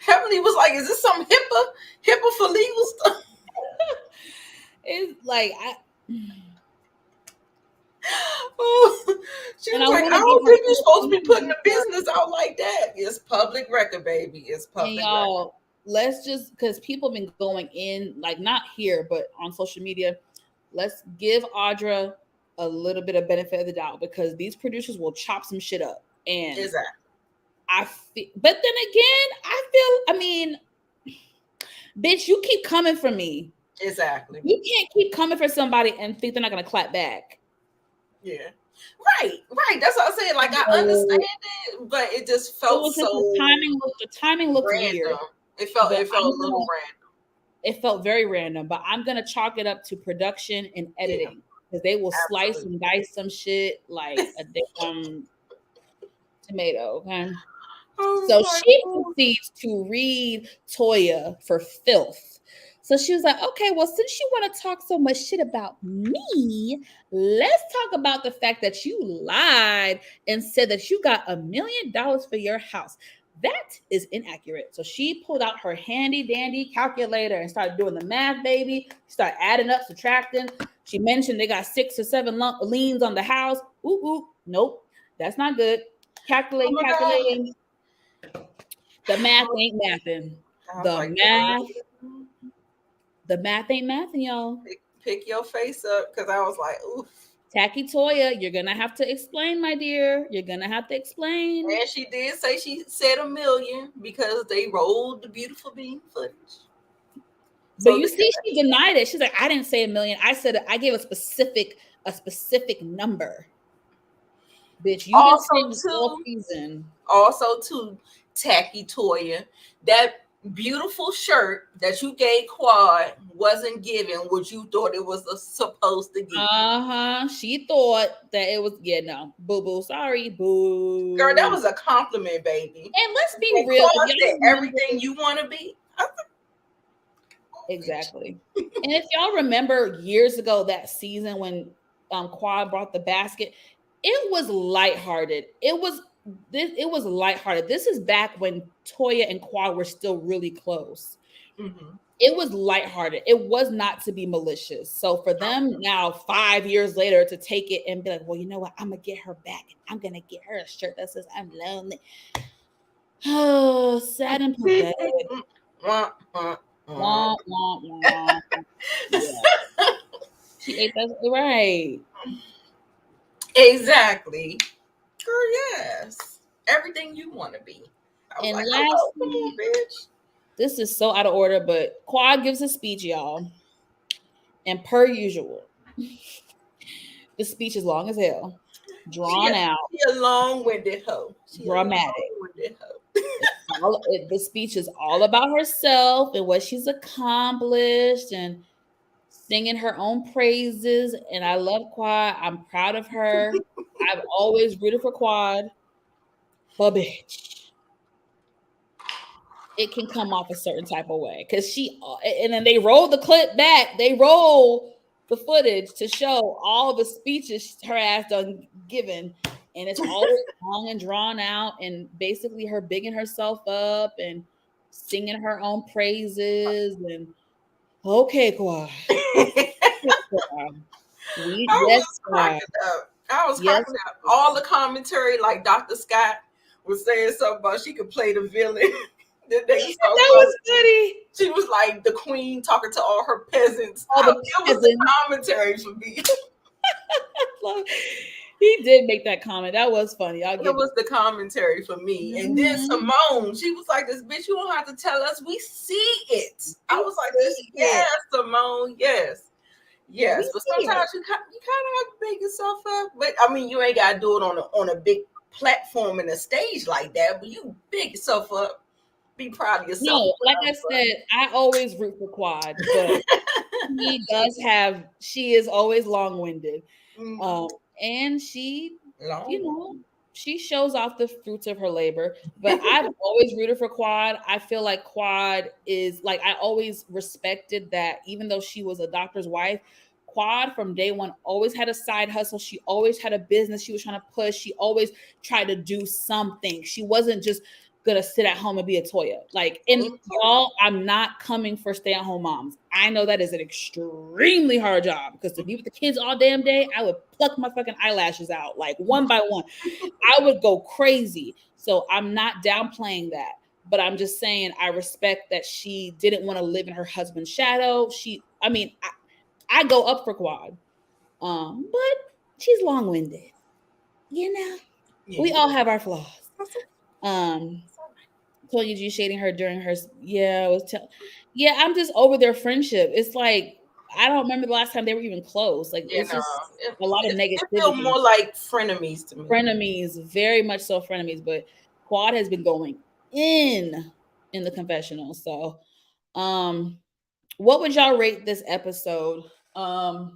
Heavenly was like, is this some HIPAA for legal stuff? It's like, she was like, I don't think you're supposed to be putting the business out like that. It's public record, baby. It's public record. Let's just, because people have been going in, like, not here, but on social media, let's give Audra a little bit of benefit of the doubt, because these producers will chop some shit up. And exactly. But then again, bitch, you keep coming for me. Exactly. You can't keep coming for somebody and think they're not going to clap back. Yeah. Right. That's what I said. Like, I understand it, but it just felt the timing looked random. Weird. It felt a little random. It felt very random, but I'm gonna chalk it up to production and editing, because they will slice and dice some shit like a damn tomato. Okay. So she proceeds to read Toya for filth. So she was like, okay, well, since you want to talk so much shit about me, let's talk about the fact that you lied and said that you got $1 million for your house. That is inaccurate. So she pulled out her handy dandy calculator and started doing the math, baby. Start adding up, subtracting. She mentioned they got 6 or 7 liens on the house. Ooh, nope, that's not good. Calculating. The math ain't mathing. The math ain't mathing, y'all. Pick your face up, because I was like, oof. Tacky Toya, you're gonna have to explain, my dear. You're gonna have to explain. And she did say she said $1 million because they rolled the beautiful bean footage. But you see, she denied it. She's like, I didn't say $1 million. I said I gave a specific number. Bitch, you also too, tacky Toya, that beautiful shirt that you gave Quad wasn't given what you thought it was supposed to give. She thought that it was, boo, sorry, boo. Girl, that was a compliment, baby. And let's be real. Everything you want to be. Exactly. And if y'all remember years ago, that season when Quad brought the basket, it was lighthearted. It was lighthearted. This is back when Toya and Quad were still really close. Mm-hmm. It was lighthearted. It was not to be malicious. So for them now, 5 years later, to take it and be like, well, you know what? I'm gonna get her back. I'm gonna get her a shirt that says I'm lonely. Oh, sad and pathetic. Wah, wah, wah. Yeah. She ate that right. Exactly. Girl, yes. Everything you want to be. And like, lastly, come on, bitch. This is so out of order, but Quad gives a speech, y'all. And per usual, the speech is long as hell, drawn out. She a long-winded hoe. Dramatic. The speech is all about herself and what she's accomplished and singing her own praises. And I love Quad. I'm proud of her. I've always rooted for Quad. But bitch, it can come off a certain type of way. Because and then they roll the clip back. They roll the footage to show all the speeches her ass done given. And it's always long and drawn out, and basically her bigging herself up and singing her own praises. And okay, Quad. I was cracking up. All the commentary, like Dr. Scott was saying something about she could play the villain. That was funny. She was like the queen talking to all her peasants. It was the commentary for me. He did make that comment. That was funny. It was the commentary for me. And then Simone, she was like, this bitch, you don't have to tell us. We see it. I was like, yes, Simone, yes. Yes, but sometimes you kind of have to make yourself up. But I mean, you ain't got to do it on a big platform and a stage like that. But you big yourself up. Be proud of yourself. No, like I said, I always root for Quad, but she is always long-winded. Mm-hmm. And she, she shows off the fruits of her labor. But I've always rooted for Quad. I feel like Quad is like, I always respected that even though she was a doctor's wife, Quad from day one always had a side hustle. She always had a business she was trying to push. She always tried to do something. She wasn't just gonna sit at home and be a Toya. Like, and y'all, I'm not coming for stay-at-home moms. I know that is an extremely hard job because to be with the kids all damn day, I would pluck my fucking eyelashes out like one by one. I would go crazy. So I'm not downplaying that, but I'm just saying I respect that she didn't want to live in her husband's shadow. I go up for Quad, but she's long-winded. You know, we all have our flaws. Toya G shading her during her, I'm just over their friendship. It's like I don't remember the last time they were even close. Like it's just a lot of negativity. It feels more like frenemies to me. Frenemies, very much so frenemies. But Quad has been going in the confessional. So, what would y'all rate this episode? I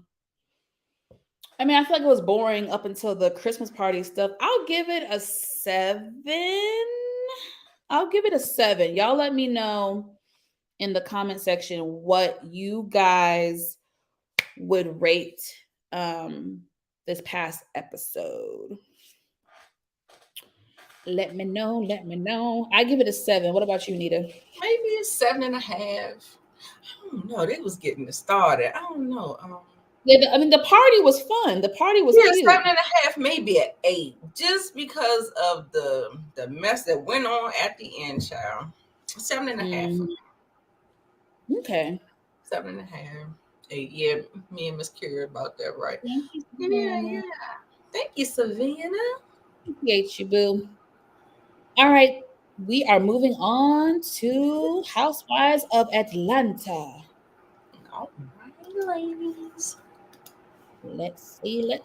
mean, I feel like it was boring up until the Christmas party stuff. I'll give it a 7. I'll give it a 7. Y'all let me know in the comment section what you guys would rate this past episode. Let me know. I give it a 7. What about you, Nita? Maybe a 7.5. I don't know. They was getting it started. I don't know. Yeah, the party was fun. The party was cute. 7.5, maybe an 8, just because of the mess that went on at the end, child. 7.5. Okay. 7.5. 8. Yeah, me and Miss Kira about that, right? Yeah. Thank you, Savannah. Appreciate you, boo. All right, we are moving on to Housewives of Atlanta. All right, ladies. Let's see.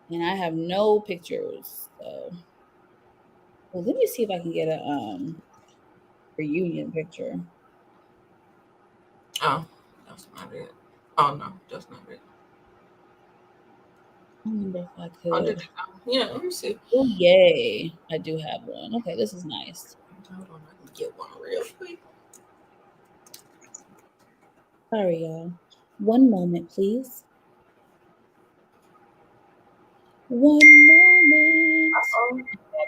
And I have no pictures. So let me see if I can get a reunion picture. Oh, that's not it. Oh no, that's not it. I wonder if I could. Yeah, let me see. Oh yay. I do have one. Okay, this is nice. Hold on, I can get one real quick. Sorry, y'all. One moment, please. One moment. Uh-oh.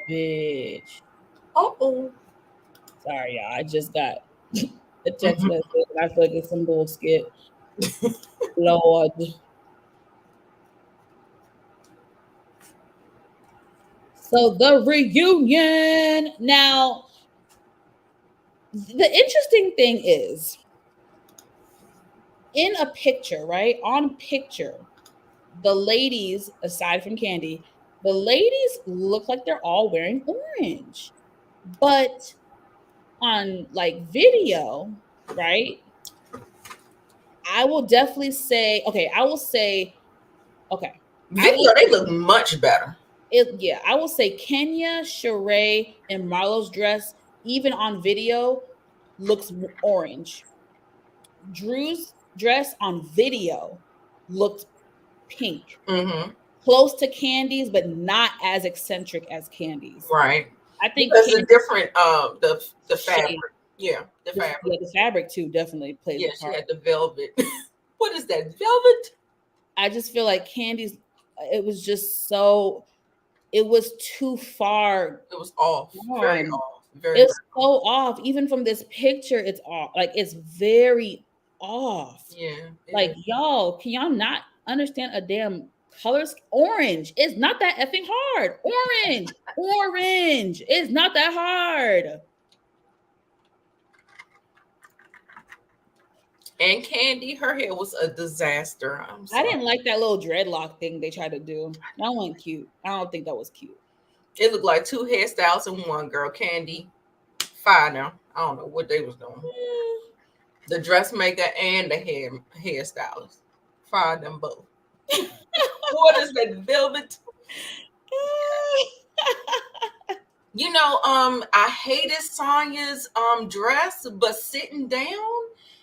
Bitch. Uh-oh. Sorry, y'all. I just got a text message. I feel like it's some bullshit. Lord. So the reunion. Now, the interesting thing is, in a picture, right? On picture, the ladies, aside from Candy, the ladies look like they're all wearing orange. But on like video, right? I will definitely say, okay, Video, they look much better. I will say Kenya, Sheree, and Marlo's dress, even on video, looks orange. Drew's dress on video looked pink. Close to Candy's, but not as eccentric as Candy's. Right. I think it's a different the fabric. Yeah, the fabric. Yeah, the fabric too definitely plays a part. She had the velvet. What is that? Velvet? I just feel like Candy's, it was just so, it was too far. It was off. Very off. Very it's so off. Even from this picture, it's off. Like, it's very off. Yeah. Like, y'all, can y'all not understand a damn colors? Orange is not that effing hard. Orange. Orange is not that hard. And Candy, her hair was a disaster. I didn't like that little dreadlock thing they tried to do. That wasn't cute. I don't think that was cute. It looked like two hairstyles in one. Girl, Candy, fine now. I don't know what they was doing. The dressmaker and the hairstylist, fire them both. What is that velvet? You know, I hated Sonya's dress, but sitting down,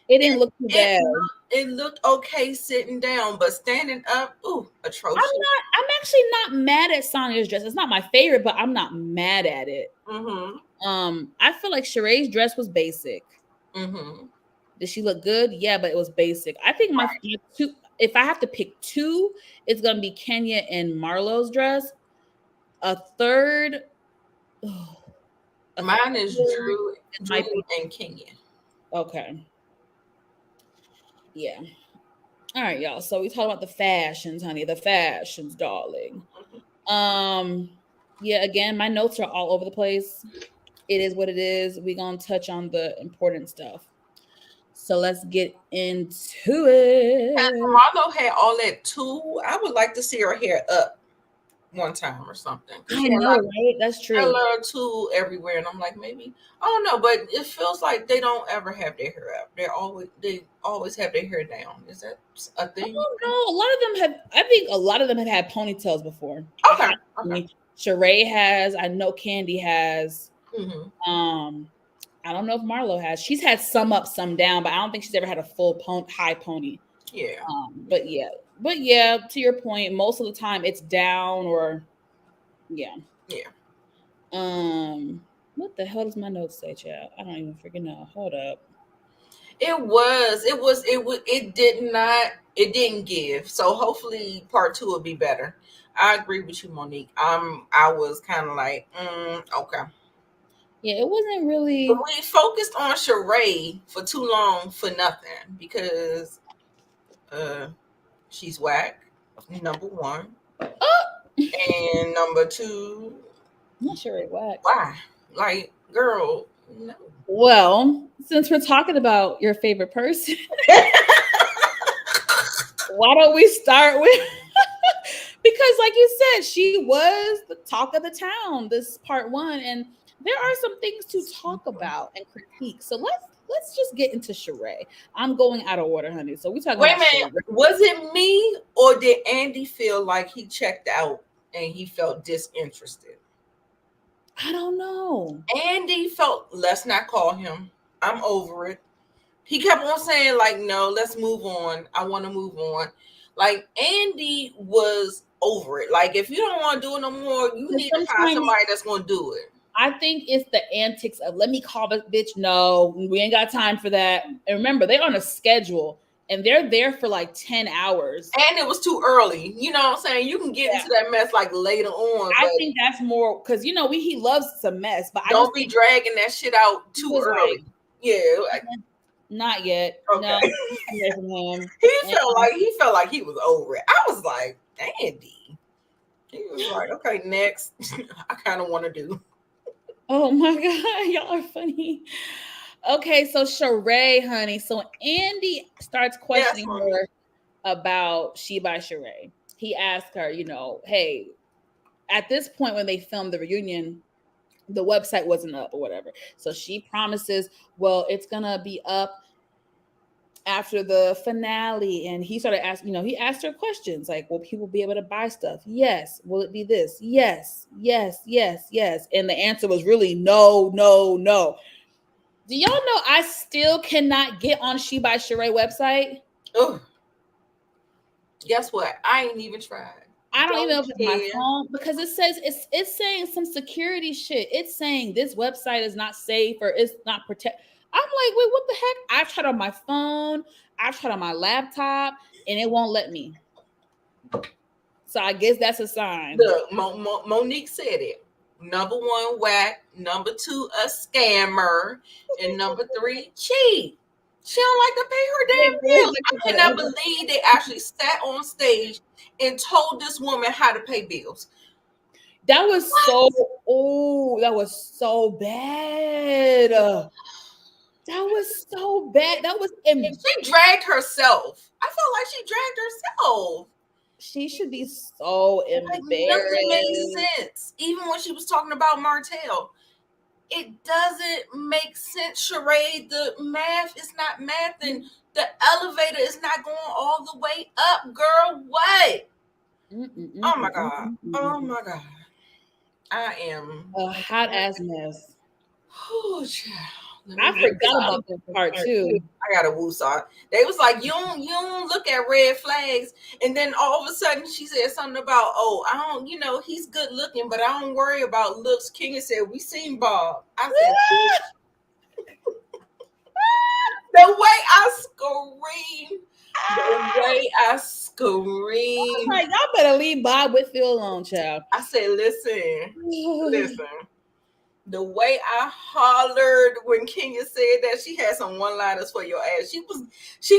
it didn't look too bad. It looked okay sitting down, but standing up, ooh, atrocious. I'm actually not mad at Sonya's dress. It's not my favorite, but I'm not mad at it. I feel like Sheree's dress was basic. Did she look good? Yeah, but it was basic. I think my two, if I have to pick two, it's gonna be Kenya and Marlo's dress. A third, mine is Drew and Kenya. Okay. Yeah. All right, y'all. So we talk about the fashions, honey. The fashions, darling. Yeah, again, my notes are all over the place. It is what it is. We're gonna touch on the important stuff. So let's get into it. Marlo had all that too. I would like to see her hair up one time or something. I know, right? That's true. I love too everywhere, and I'm like, maybe I don't know, but it feels like they don't ever have their hair up. They always have their hair down. Is that a thing? I don't know. A lot of them have. I think a lot of them have had ponytails before. Okay. Sheree has. I know Candy has. I don't know if Marlo has. She's had some up, some down, but I don't think she's ever had a full high pony. Yeah. But yeah, to your point, most of the time it's down or yeah. What the hell does my notes say, child? I don't even freaking know. Hold up. It didn't give. So hopefully part 2 will be better. I agree with you, Monique. I was kind of like, okay. Yeah, it wasn't really. But we focused on Sheree for too long for nothing because she's whack, number 1. And number 2, not Sheree whack. Why? Like, girl, no. Well, since we're talking about your favorite person, why don't we start with because like you said, she was the talk of the town this part 1, and there are some things to talk about and critique. So let's just get into Sheree. I'm going out of order, honey. So we talking. Wait a minute. Was it me or did Andy feel like he checked out and he felt disinterested? I don't know. Andy felt, let's not call him. I'm over it. He kept on saying like, no, let's move on. I want to move on. Like Andy was over it. Like if you don't want to do it no more, you need to find somebody that's going to do it. I think it's the antics of let me call this bitch. No, we ain't got time for that. And remember, they're on a schedule. and they're there for like 10 hours. And it was too early. You know what I'm saying? You can get into that mess like later on. I think that's more because he loves some mess, but don't be dragging that shit out too early. Like, not yet. Okay. No, from him. He felt like he was over it. I was like, Andy. He was like, okay, next. I kind of want to do. Oh my God, y'all are funny. Okay, so Sheree, honey. So Andy starts questioning her about She by Sheree. He asked her, hey, at this point when they filmed the reunion, the website wasn't up or whatever. So she promises, well, it's gonna be up after the finale. And he started asking, he asked her questions like, will people be able to buy stuff? Yes. Will it be this? Yes, yes, yes, yes. And the answer was really no, no, no. Do y'all know I still cannot get on She by Sheree website? Oh, guess what? I ain't even tried. I don't even know if it's my phone because it says it's saying some security shit. It's saying this website is not safe or it's not protect. I'm like, wait, what the heck? I've tried on my phone, I've tried on my laptop, and it won't let me. So I guess that's a sign. Look, Monique said it. Number 1, whack. Number 2, a scammer. And number 3, cheat. She don't like to pay her damn bills. I cannot believe they actually sat on stage and told this woman how to pay bills. That was that was so bad. That was so bad. That was she dragged herself. I felt like she dragged herself. She should be so embarrassed. Nothing made sense. Even when she was talking about Martell. It doesn't make sense, Sheree. The math is not math, and the elevator is not going all the way up, girl. What? Oh my God. Oh my God. I am a hot ass mess. Oh, child. I forgot about this part too. I got a woo-saw. They was like, you don't look at red flags. And then all of a sudden she said something about, I don't, he's good looking, but I don't worry about looks. King said, we seen Bob. I said, the way I screamed. I'm like, y'all better leave Bob Whitfield alone, child. I said, listen. The way I hollered when Kenya said that, she had some one-liners for your ass. She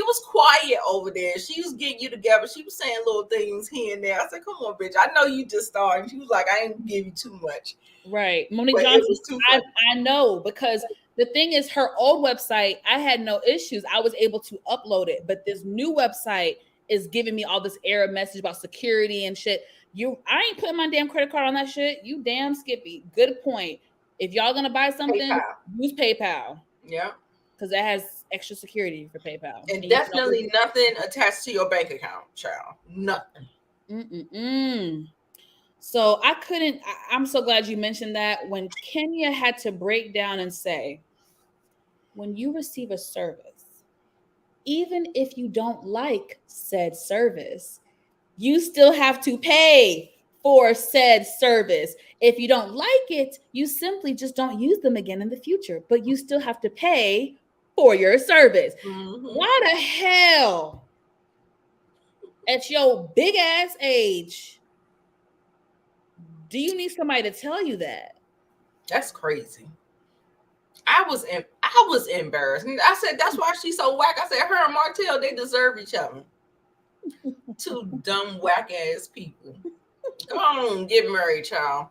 was quiet over there. She was getting you together. She was saying little things here and there. I said, come on, bitch. I know you just started. She was like, I ain't give you too much. Right. Monique Johnson, I know, because the thing is, her old website, I had no issues. I was able to upload it. But this new website is giving me all this error message about security and shit. I ain't putting my damn credit card on that shit. You damn Skippy. Good point. If y'all gonna buy something, use PayPal. Yeah. Because that has extra security for PayPal. And definitely nothing attached to your bank account, child. Nothing. So I'm so glad you mentioned that. When Kenya had to break down and say, when you receive a service, even if you don't like said service, you still have to pay for said service. If you don't like it, you simply just don't use them again in the future, but you still have to pay for your service. Mm-hmm. Why the hell, at your big ass age, do you need somebody to tell you that? That's crazy. I was embarrassed. I said, that's why she's so whack. I said, her and Martell, they deserve each other. Two dumb whack ass people. Come on, get married, child.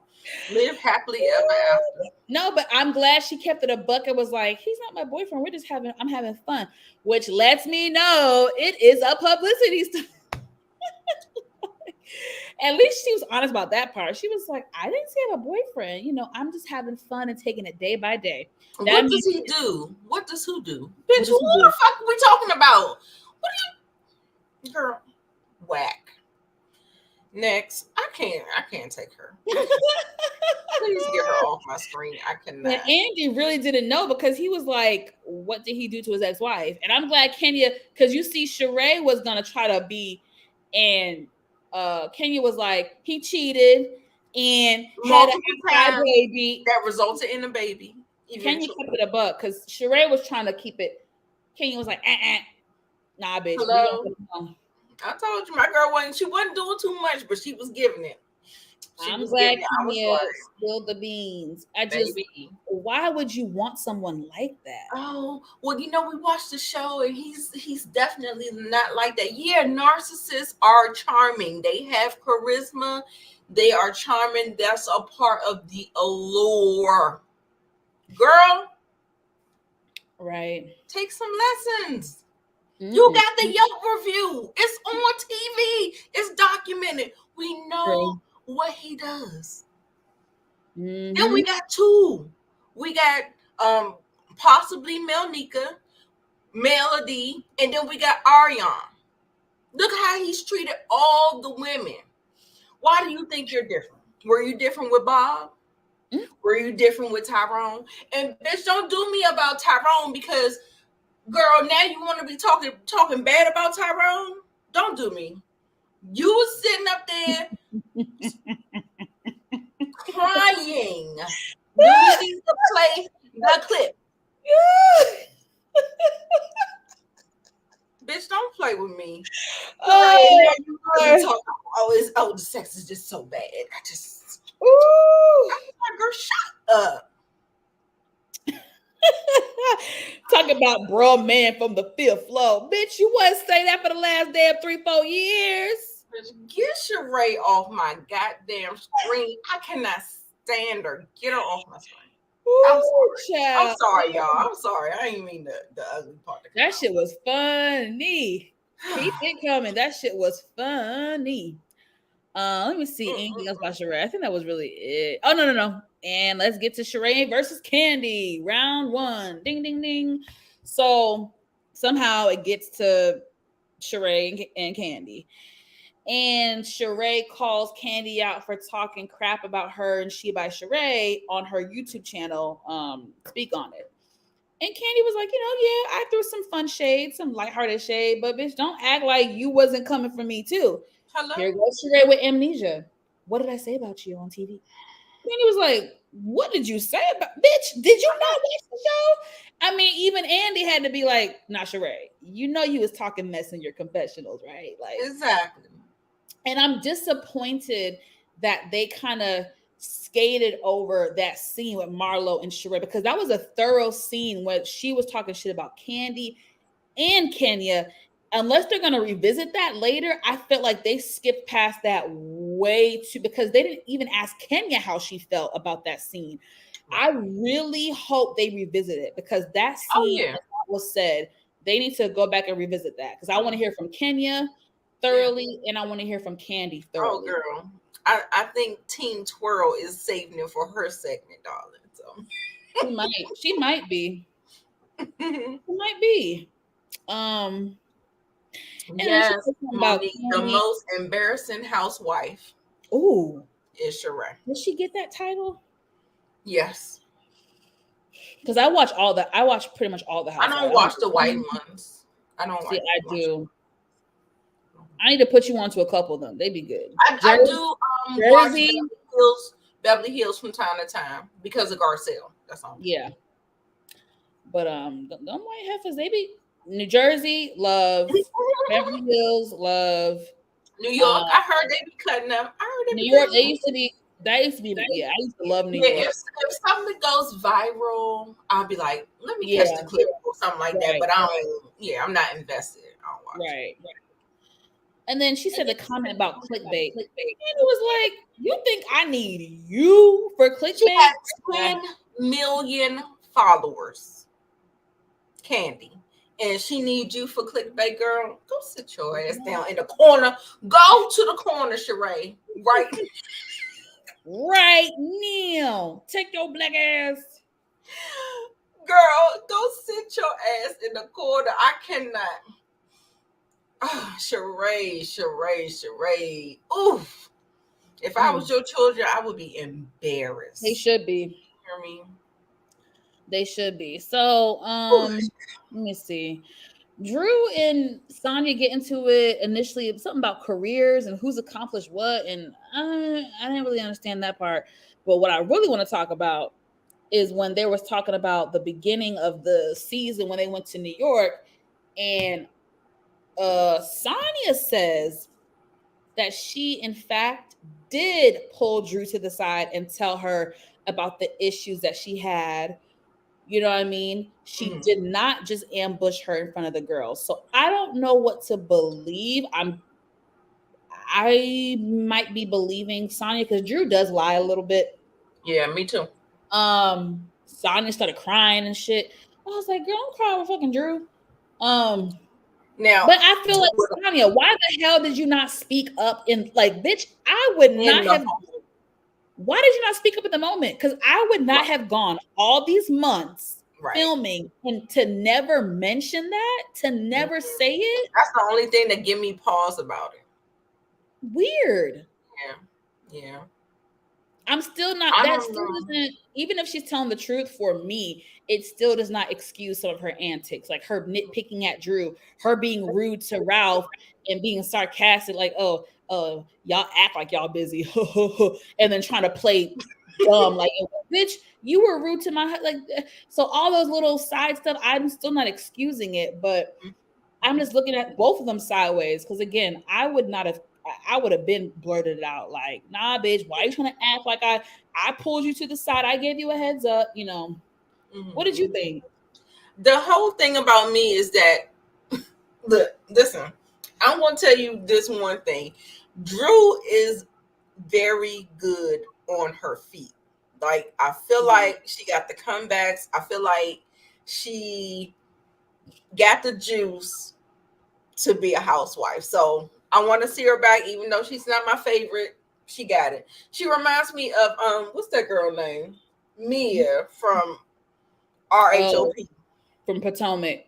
Live happily ever after. No, but I'm glad she kept it a buck and was like, he's not my boyfriend. I'm having fun, which lets me know it is a publicity stunt. At least she was honest about that part. She was like, I didn't say I have a boyfriend. I'm just having fun and taking it day by day. What does he do? What does who do? Bitch, who the fuck are we talking about? What are you, girl? Whack. Next, I can't take her. Please get her off my screen. I cannot. And Andy really didn't know because he was like, what did he do to his ex-wife? And I'm glad Kenya, because you see, Sheree was gonna try to be, and Kenya was like, he cheated and had a baby that resulted in a baby. Kenya kept it a buck because Sheree was trying to keep it. Kenya was like, Nah, bitch. Hello. I told you my girl she wasn't doing too much, but she was giving it. I'm glad Kenya spilled the beans. Why would you want someone like that? Oh, well, we watched the show and he's definitely not like that. Yeah, narcissists are charming. They have charisma. They are charming. That's a part of the allure. Girl. Right. Take some lessons. Mm-hmm. You got the Yelp review. It's on TV. It's documented. We know what he does. Mm-hmm. Then we got two. We got possibly Melnika, Melody, and then we got Ariane. Look how he's treated all the women. Why do you think you're different? Were you different with Bob? Mm-hmm. Were you different with Tyrone? And bitch, don't do me about Tyrone because, girl, now you want to be talking bad about Tyrone? Don't do me. You was sitting up there crying. Do we need to play the clip? Bitch, don't play with me. Oh, the sex is just so bad. Girl, shut up. Talk about bro man from the fifth floor. Bitch, you wouldn't say that for the last damn 3-4 years. Bitch, get Sheree off my goddamn screen. I cannot stand her. Get her off my screen. I'm sorry, y'all. I'm sorry. I ain't mean the ugly part. That shit was funny. Keep it coming. That shit was funny. Let me see anything else about Sheree. I think that was really it. Oh, no. And let's get to Sheree versus Candy. Round 1. Ding, ding, ding. So somehow it gets to Sheree and Candy. And Sheree calls Candy out for talking crap about her and She by Sheree on her YouTube channel, Speak on It. And Candy was like, yeah, I threw some fun shade, some lighthearted shade, but bitch, don't act like you wasn't coming for me too. Hello? Here goes Sheree with amnesia. What did I say about you on TV? Candy was like, what did you say about, bitch, did you not watch the show? I mean, even Andy had to be like, nah, Sheree, you was talking mess in your confessionals, right? Like, exactly. And I'm disappointed that they kind of skated over that scene with Marlo and Sheree, because that was a thorough scene where she was talking shit about Candy and Kenya. Unless they're going to revisit that later, I felt like they skipped past that way too, because they didn't even ask Kenya how she felt about that scene. I really hope they revisit it, because that scene was said, they need to go back and revisit that, because I want to hear from Kenya thoroughly, and I want to hear from Candy thoroughly. Oh, girl. I think Team Twirl is saving it for her segment, darling. So she might be. She might be. Yes, Monique, the most embarrassing housewife. Ooh, is Sheree. Did she get that title? Yes. Because I watch pretty much all the housewives. I don't watch the white ones. I don't watch. I do. I need to put you onto a couple of them. They be good. I do watch Beverly Hills from time to time because of Garcelle. That's all. Yeah. But them white heifers, they be New Jersey, love. Beverly Hills, love. New York, I heard they be cutting them. New York, they used to be. That used to be. Yeah, I used to love New York. If something goes viral, I'll be like, let me catch the clip or something like that. But I don't. Yeah, I'm not invested. I don't watch. Right. And then she said a comment about clickbait. And it was like, you think I need you for clickbait? She had 10 million followers, Candy. And she needs you for clickbait, girl. Go sit your ass down in the corner. Go to the corner, Sheree. Right now. Take your black ass. Girl, go sit your ass in the corner. I cannot. Oh, Sheree. Oof. If I was your children, I would be embarrassed. They should be. You hear me? They should be. So, let me see. Drew and Sonya get into it initially, something about careers and who's accomplished what, and I didn't really understand that part. But what I really want to talk about is when they was talking about the beginning of the season when they went to New York, and Sonya says that she, in fact, did pull Drew to the side and tell her about the issues that she had. You know what I mean? She did not just ambush her in front of the girls. So I don't know what to believe. I might be believing Sonya because Drew does lie a little bit. Yeah, me too. Sonya started crying and shit. I was like, girl, don't cry with fucking Drew. Now, but I feel like Sonya, why the hell did you not speak up in like, bitch? I would not have. Why did you not speak up at the moment? Because I would not have gone all these months filming and to never mention that, to never say it. That's the only thing that give me pause about it. Weird. Yeah. I'm still not. That still doesn't. Even if she's telling the truth, for me, it still does not excuse some of her antics, like her nitpicking at Drew, her being rude to Ralph, and being sarcastic, like, "Oh, y'all act like y'all busy," and then trying to play dumb, like, "Bitch, you were rude to my like." So all those little side stuff, I'm still not excusing it, but I'm just looking at both of them sideways because, again, I would not have. I would have been blurted it out like, nah, bitch, why are you trying to act like I pulled you to the side? I gave you a heads up, you know. What did you think? The whole thing about me is that, look, listen, I'm going to tell you this one thing. Drew is very good on her feet. Like, I feel like she got the comebacks. I feel like she got the juice to be a housewife. So I want to see her back, even though she's not my favorite. She got it. She reminds me of what's that girl name? Mia from RHOA. From Potomac.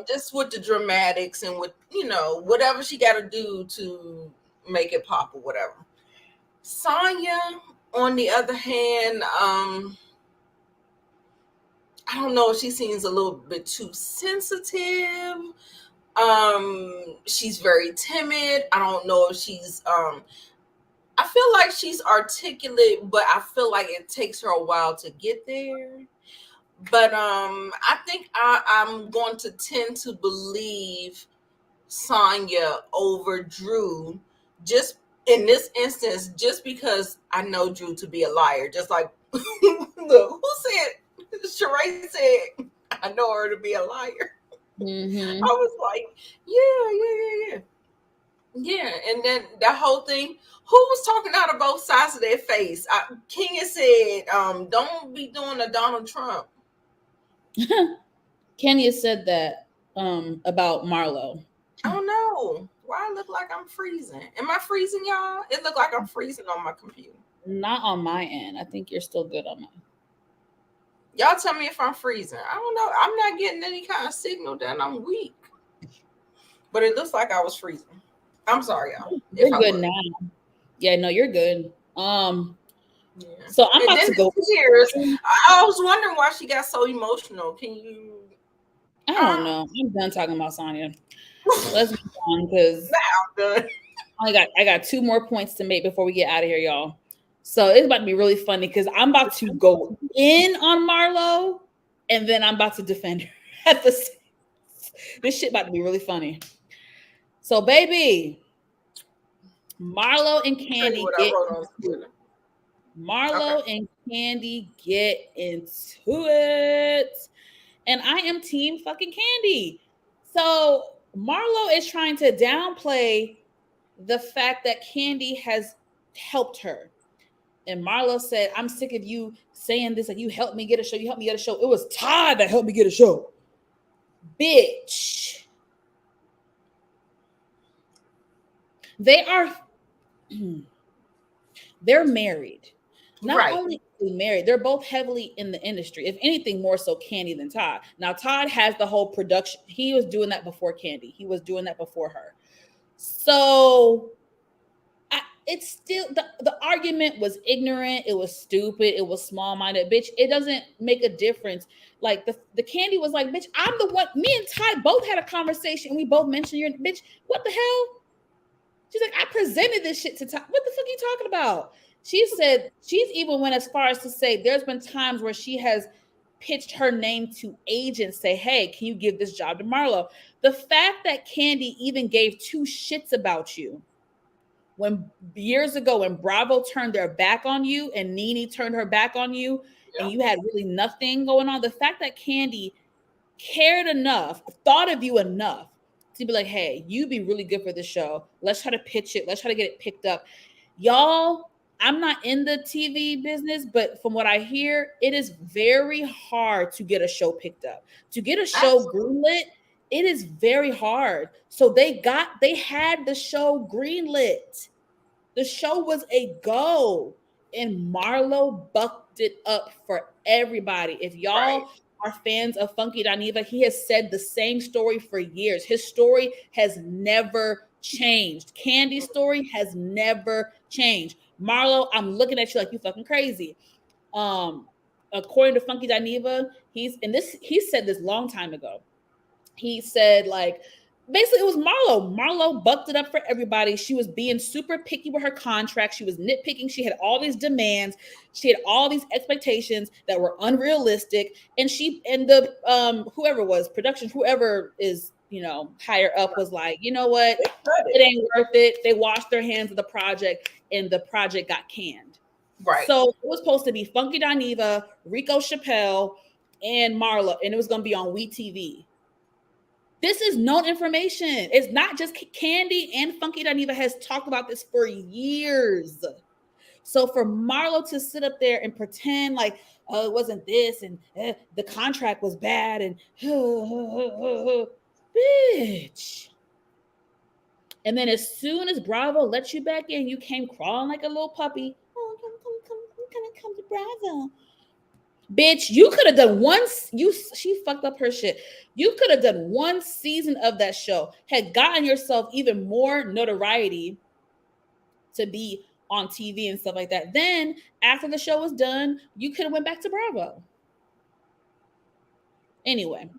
Just with the dramatics and with, you know, whatever she got to do to make it pop or whatever. Sonya, on the other hand, I don't know if she seems a little bit too sensitive. She's very timid. I don't know if she's I feel like she's articulate, but I feel like it takes her a while to get there. But I think I'm going to tend to believe Sonya over Drew, just in this instance, just because I know Drew to be a liar. Just like, look, who said? Sheree said, I know her to be a liar. I was like, yeah. And then that whole thing, who was talking out of both sides of their face? Kenya said, don't be doing a Donald Trump. Kenya said that about Marlo. I don't know. Why I look like I'm freezing? Am I freezing, y'all? It looked like I'm freezing on my computer. Not on my end. I think you're still good on mine. Y'all tell me if I'm freezing. I don't know. I'm not getting any kind of signal that I'm weak. But it looks like I was freezing. I'm sorry, y'all. You're good now. Yeah, no, you're good. So I'm about to go. I was wondering why she got so emotional. Can you? I don't know. I'm done talking about Sonya. Let's move on because I got 2 more points to make before we get out of here, y'all. So it's about to be really funny because I'm about to go in on Marlo and then I'm about to defend her at the same. This shit about to be really funny. So, baby, Marlo and Candy and Candy get into it. And I am team fucking Candy. So Marlo is trying to downplay the fact that Candy has helped her. And Marlo said, I'm sick of you saying this, like, you helped me get a show. You helped me get a show. It was Todd that helped me get a show. Bitch. They're married. Not only married, they're both heavily in the industry. If anything, more so Candy than Todd. Now, Todd has the whole production. He was doing that before Candy. He was doing that before her. So it's still, the argument was ignorant. It was stupid. It was small-minded. Bitch, it doesn't make a difference. Like the Candy was like, bitch, I'm the one. Me and Ty both had a conversation. And we both mentioned your bitch. What the hell? She's like, I presented this shit to Ty. What the fuck are you talking about? She said she's even went as far as to say there's been times where she has pitched her name to agents, say, hey, can you give this job to Marlo? The fact that Kandi even gave two shits about you when years ago when Bravo turned their back on you and Nene turned her back on you, and you had really nothing going on, the fact that Kandi cared enough, thought of you enough to be like, hey, you'd be really good for this show. Let's try to pitch it. Let's try to get it picked up. Y'all, I'm not in the TV business, but from what I hear, it is very hard to get a show picked up. To get a show greenlit, it is very hard. So they had the show greenlit. The show was a go, and Marlo bucked it up for everybody. If y'all are fans of Funky Dineva, he has said the same story for years. His story has never changed. Kandi's story has never changed. Marlo, I'm looking at you like you fucking crazy. According to Funky Dineva, he said this long time ago. He said, like, basically it was Marlo. Marlo bucked it up for everybody. She was being super picky with her contract. She was nitpicking. She had all these demands. She had all these expectations that were unrealistic. And whoever was production, whoever is, higher up was like, you know what? It ain't worth it. They washed their hands of the project and the project got canned. Right. So it was supposed to be Funky Dineva, Rico Chappelle, and Marlo, and it was going to be on WeTV. This is known information. It's not just Kandi, and Funky Dineva has talked about this for years. So for Marlo to sit up there and pretend like, oh, it wasn't this, and the contract was bad, and bitch. And then as soon as Bravo let you back in, you came crawling like a little puppy. Oh, come to Bravo. Bitch, you could have done she fucked up her shit. You could have done one season of that show, had gotten yourself even more notoriety to be on TV and stuff like that. Then after the show was done, you could have went back to Bravo. Anyway,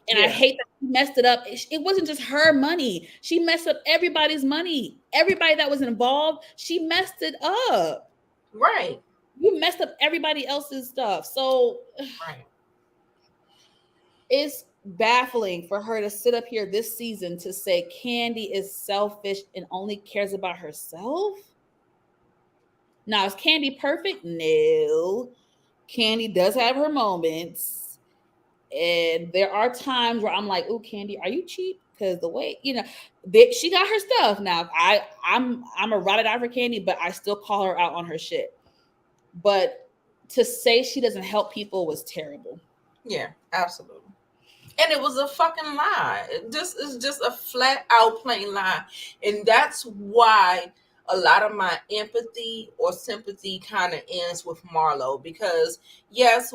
and I hate that she messed it up. It wasn't just her money. She messed up everybody's money. Everybody that was involved, she messed it up. Right. You messed up everybody else's stuff. So it's baffling for her to sit up here this season to say Kandi is selfish and only cares about herself. Now, is Kandi perfect? No. Kandi does have her moments. And there are times where I'm like, oh, Kandi, are you cheap? Because the way, she got her stuff. Now, I'm a ride it out for Kandi, but I still call her out on her shit. But to say she doesn't help people was terrible. Yeah, absolutely. And it was a fucking lie. This is just a flat out plain lie. And that's why a lot of my empathy or sympathy kind of ends with Marlo. Because yes,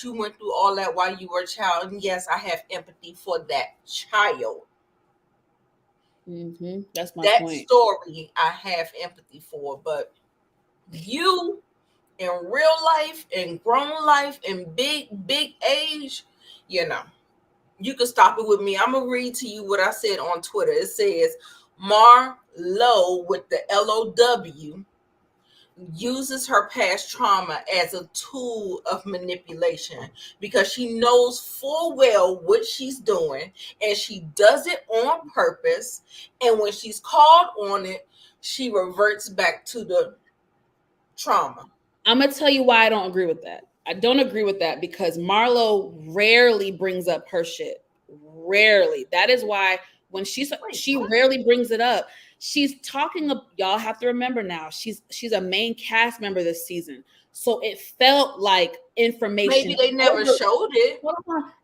you went through all that while you were a child. And yes, I have empathy for that child. Mm-hmm. That's my point. That story I have empathy for. But you... in real life, in grown life, in big age, you can stop it with me. I'm going to read to you what I said on Twitter. It says, Marlo with the LOW uses her past trauma as a tool of manipulation because she knows full well what she's doing and she does it on purpose. And when she's called on it, she reverts back to the trauma. I'm going to tell you why I don't agree with that. I don't agree with that because Marlo rarely brings up her shit. Rarely. That is why when she rarely brings it up. She's talking, y'all have to remember now, she's a main cast member this season. So it felt like information. Maybe they never showed it.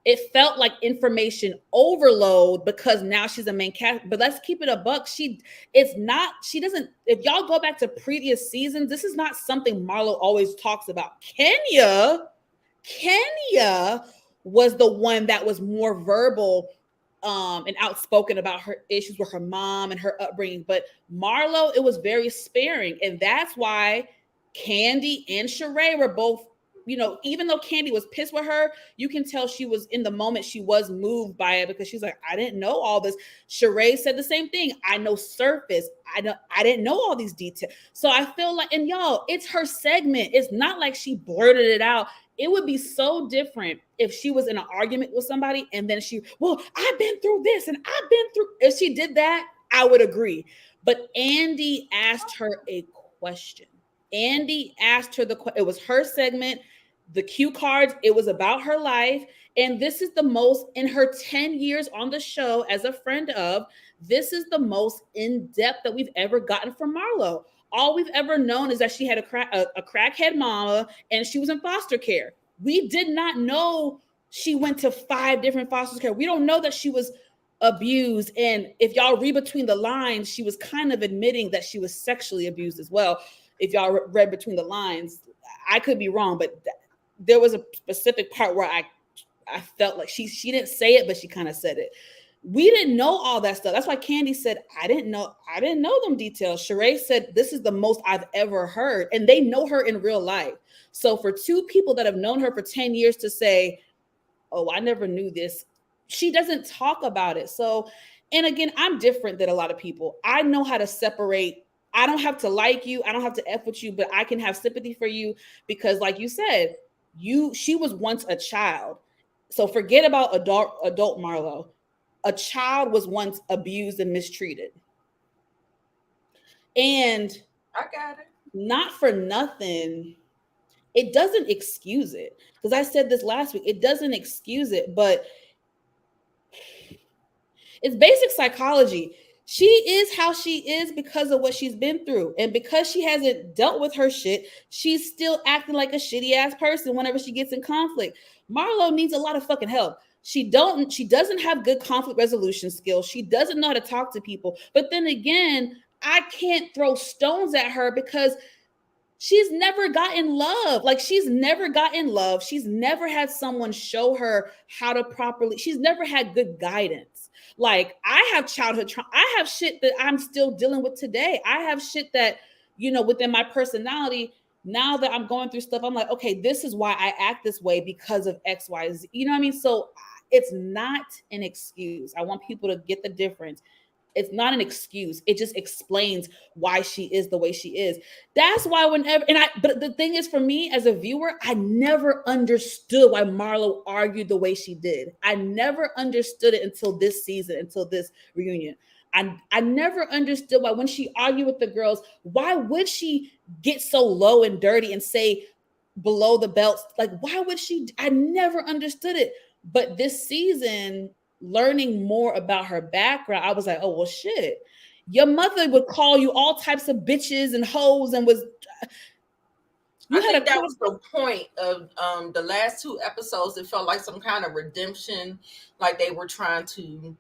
It felt like information overload because now she's a main cast. But let's keep it a buck. If y'all go back to previous seasons, this is not something Marlo always talks about. Kenya was the one that was more verbal and outspoken about her issues with her mom and her upbringing. But Marlo, it was very sparing. And that's why Kandi and Sheree were both, even though Kandi was pissed with her, you can tell she was in the moment, she was moved by it because she's like, I didn't know all this. Sheree said the same thing. I know surface. I didn't know all these details. So I feel like, and y'all, it's her segment. It's not like she blurted it out It would be so different if she was in an argument with somebody and then I've been through this and I've been through. If she did that, I would agree. But Andy asked her a question. Andy asked her it was her segment, the cue cards, it was about her life. And this is the most, in her 10 years on the show as a friend of, this is the most in-depth that we've ever gotten from Marlo. All we've ever known is that she had a crackhead mama and she was in foster care. We did not know she went to 5 different foster care. We don't know that she was abused. And if y'all read between the lines, she was kind of admitting that she was sexually abused as well. If y'all read between the lines, I could be wrong, but there was a specific part where I felt like she didn't say it, but she kind of said it. We didn't know all that stuff. That's why Candy said, I didn't know them details. Sheree said, this is the most I've ever heard. And they know her in real life. So for 2 people that have known her for 10 years to say, oh, I never knew this, she doesn't talk about it. So, and again, I'm different than a lot of people. I know how to separate. I don't have to like you. I don't have to F with you, but I can have sympathy for you because like you said, she was once a child. So forget about adult Marlo. A child was once abused and mistreated. And I got it. Not for nothing, it doesn't excuse it. Because I said this last week, it doesn't excuse it, but it's basic psychology. She is how she is because of what she's been through. And because she hasn't dealt with her shit, she's still acting like a shitty ass person whenever she gets in conflict. Marlo needs a lot of fucking help. She doesn't have good conflict resolution skills. She doesn't know how to talk to people. But then again, I can't throw stones at her because she's never gotten love. Like she's never gotten love. She's never had someone show her how to properly, she's never had good guidance. Like I have childhood trauma. I have shit that I'm still dealing with today. I have shit that, within my personality, now that I'm going through stuff, I'm like, okay, this is why I act this way because of X, Y, Z. You know what I mean? So it's not an excuse. I want people to get the difference. It's not an excuse. It just explains why she is the way she is. That's why but the thing is for me as a viewer, I never understood why Marlo argued the way she did. I never understood it until this season, until this reunion. I never understood why when she argued with the girls, why would she get so low and dirty and say below the belts? Like, why would she? I never understood it. But this season, learning more about her background, I was like, oh, well, shit. Your mother would call you all types of bitches and hoes and was... I think that was the point of the last 2 episodes. It felt like some kind of redemption, like they were trying to,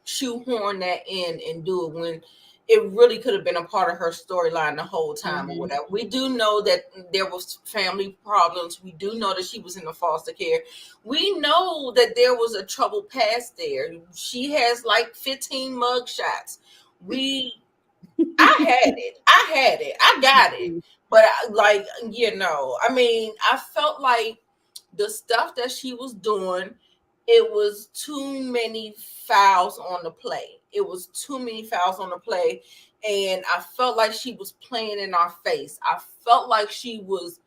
shoehorn that in and do it when it really could have been a part of her storyline the whole time or whatever. We do know that there was family problems. We do know that she was in the foster care. We know that there was a troubled past there. She has like 15 mug shots. I had it. I got it. But I felt like the stuff that she was doing, it was too many fouls on the play. It was too many fouls on the play. And I felt like she was playing in our face. I felt like she was,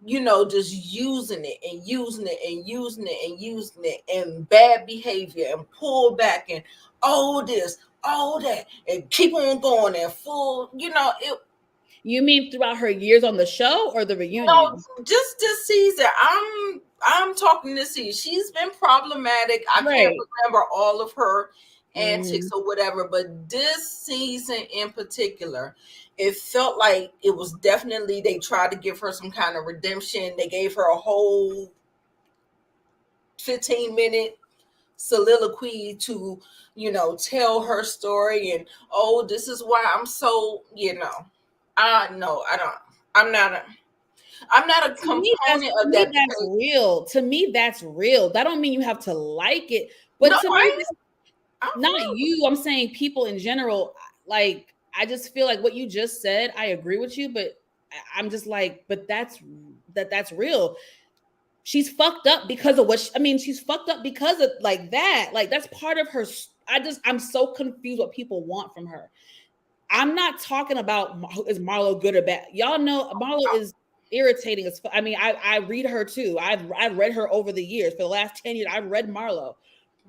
just using it and using it and using it and using it and bad behavior and pull back and all this, all that, and keep on going and full, it. You mean throughout her years on the show or the reunion? No, just this season. I'm talking this season. She's been problematic. I can't remember all of her antics or whatever, but this season in particular, it felt like it was definitely, they tried to give her some kind of redemption. They gave her a whole 15-minute soliloquy to, tell her story and, oh, this is why I'm so, I'm not a component of that. That's real. To me, that's real. That don't mean you have to like it. But no, to me, not you. I'm saying people in general. Like, I just feel like what you just said, I agree with you, but I'm just like, but that's real. She's fucked up because of she's fucked up because of like that. Like, that's part of her. I'm so confused what people want from her. I'm not talking about is Marlo good or bad. Y'all know Marlo is irritating as I mean, I read her too. I've read her over the years. For the last 10 years, I've read Marlo.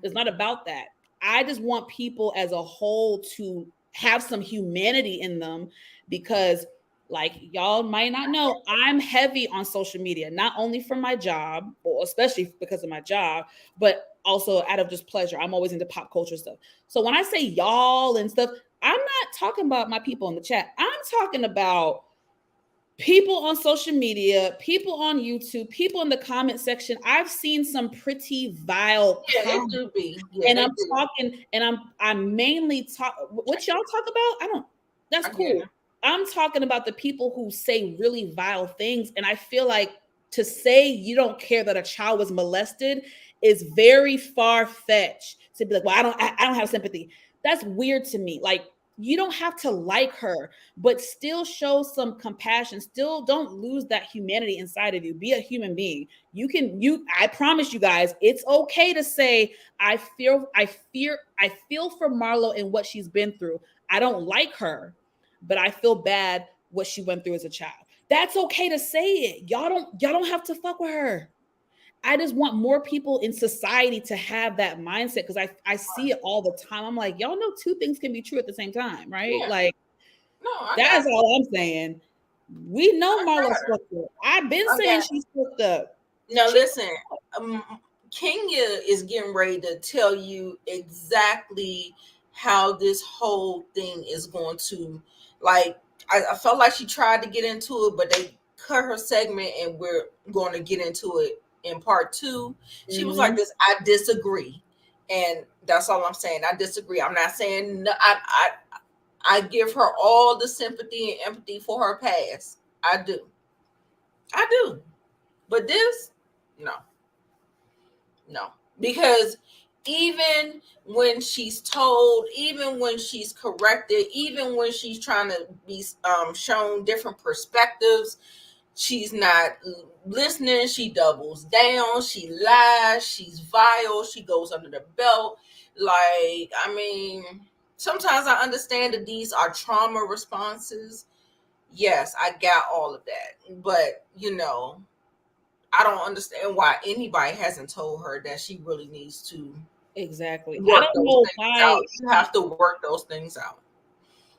It's not about that. I just want people as a whole to have some humanity in them, because like y'all might not know, I'm heavy on social media, not only for my job, or especially because of my job, but also out of just pleasure. I'm always into pop culture stuff. So when I say y'all and stuff, I'm not talking about my people in the chat. I'm talking about people on social media, people on YouTube, people in the comment section. I've seen some pretty vile comments. It do be. Yeah, and I'm talking, and I'm mainly talk what y'all talk about. I don't. That's cool. I'm talking about the people who say really vile things, and I feel like to say you don't care that a child was molested is very far fetched. To be like, well, I don't have sympathy. That's weird to me. Like, you don't have to like her, but still show some compassion. Still don't lose that humanity inside of you. Be a human being. I promise you guys, it's okay to say, I feel for Marlo and what she's been through. I don't like her, but I feel bad what she went through as a child. That's okay to say it. Y'all don't have to fuck with her. I just want more people in society to have that mindset, because I see it all the time. I'm like, y'all know two things can be true at the same time, right? Yeah. Like, that's all I'm saying. We know Marlo's fucked up. I've been saying she's fucked up. Now listen, Kenya is getting ready to tell you exactly how this whole thing is going to, like, I felt like she tried to get into it, but they cut her segment, and we're going to get into it in part 2. She was like this, I disagree. And that's all I'm saying. I disagree. I'm not saying no, I give her all the sympathy and empathy for her past. I do. But this, no. Because even when she's told, even when she's corrected, even when she's trying to be shown different perspectives, she's not listening. She doubles down. She lies. She's vile. She goes under the belt. Like, I mean, sometimes I understand that these are trauma responses. Yes, I got all of that. But, I don't understand why anybody hasn't told her that she really needs to exactly. I don't know why you have to work those things out.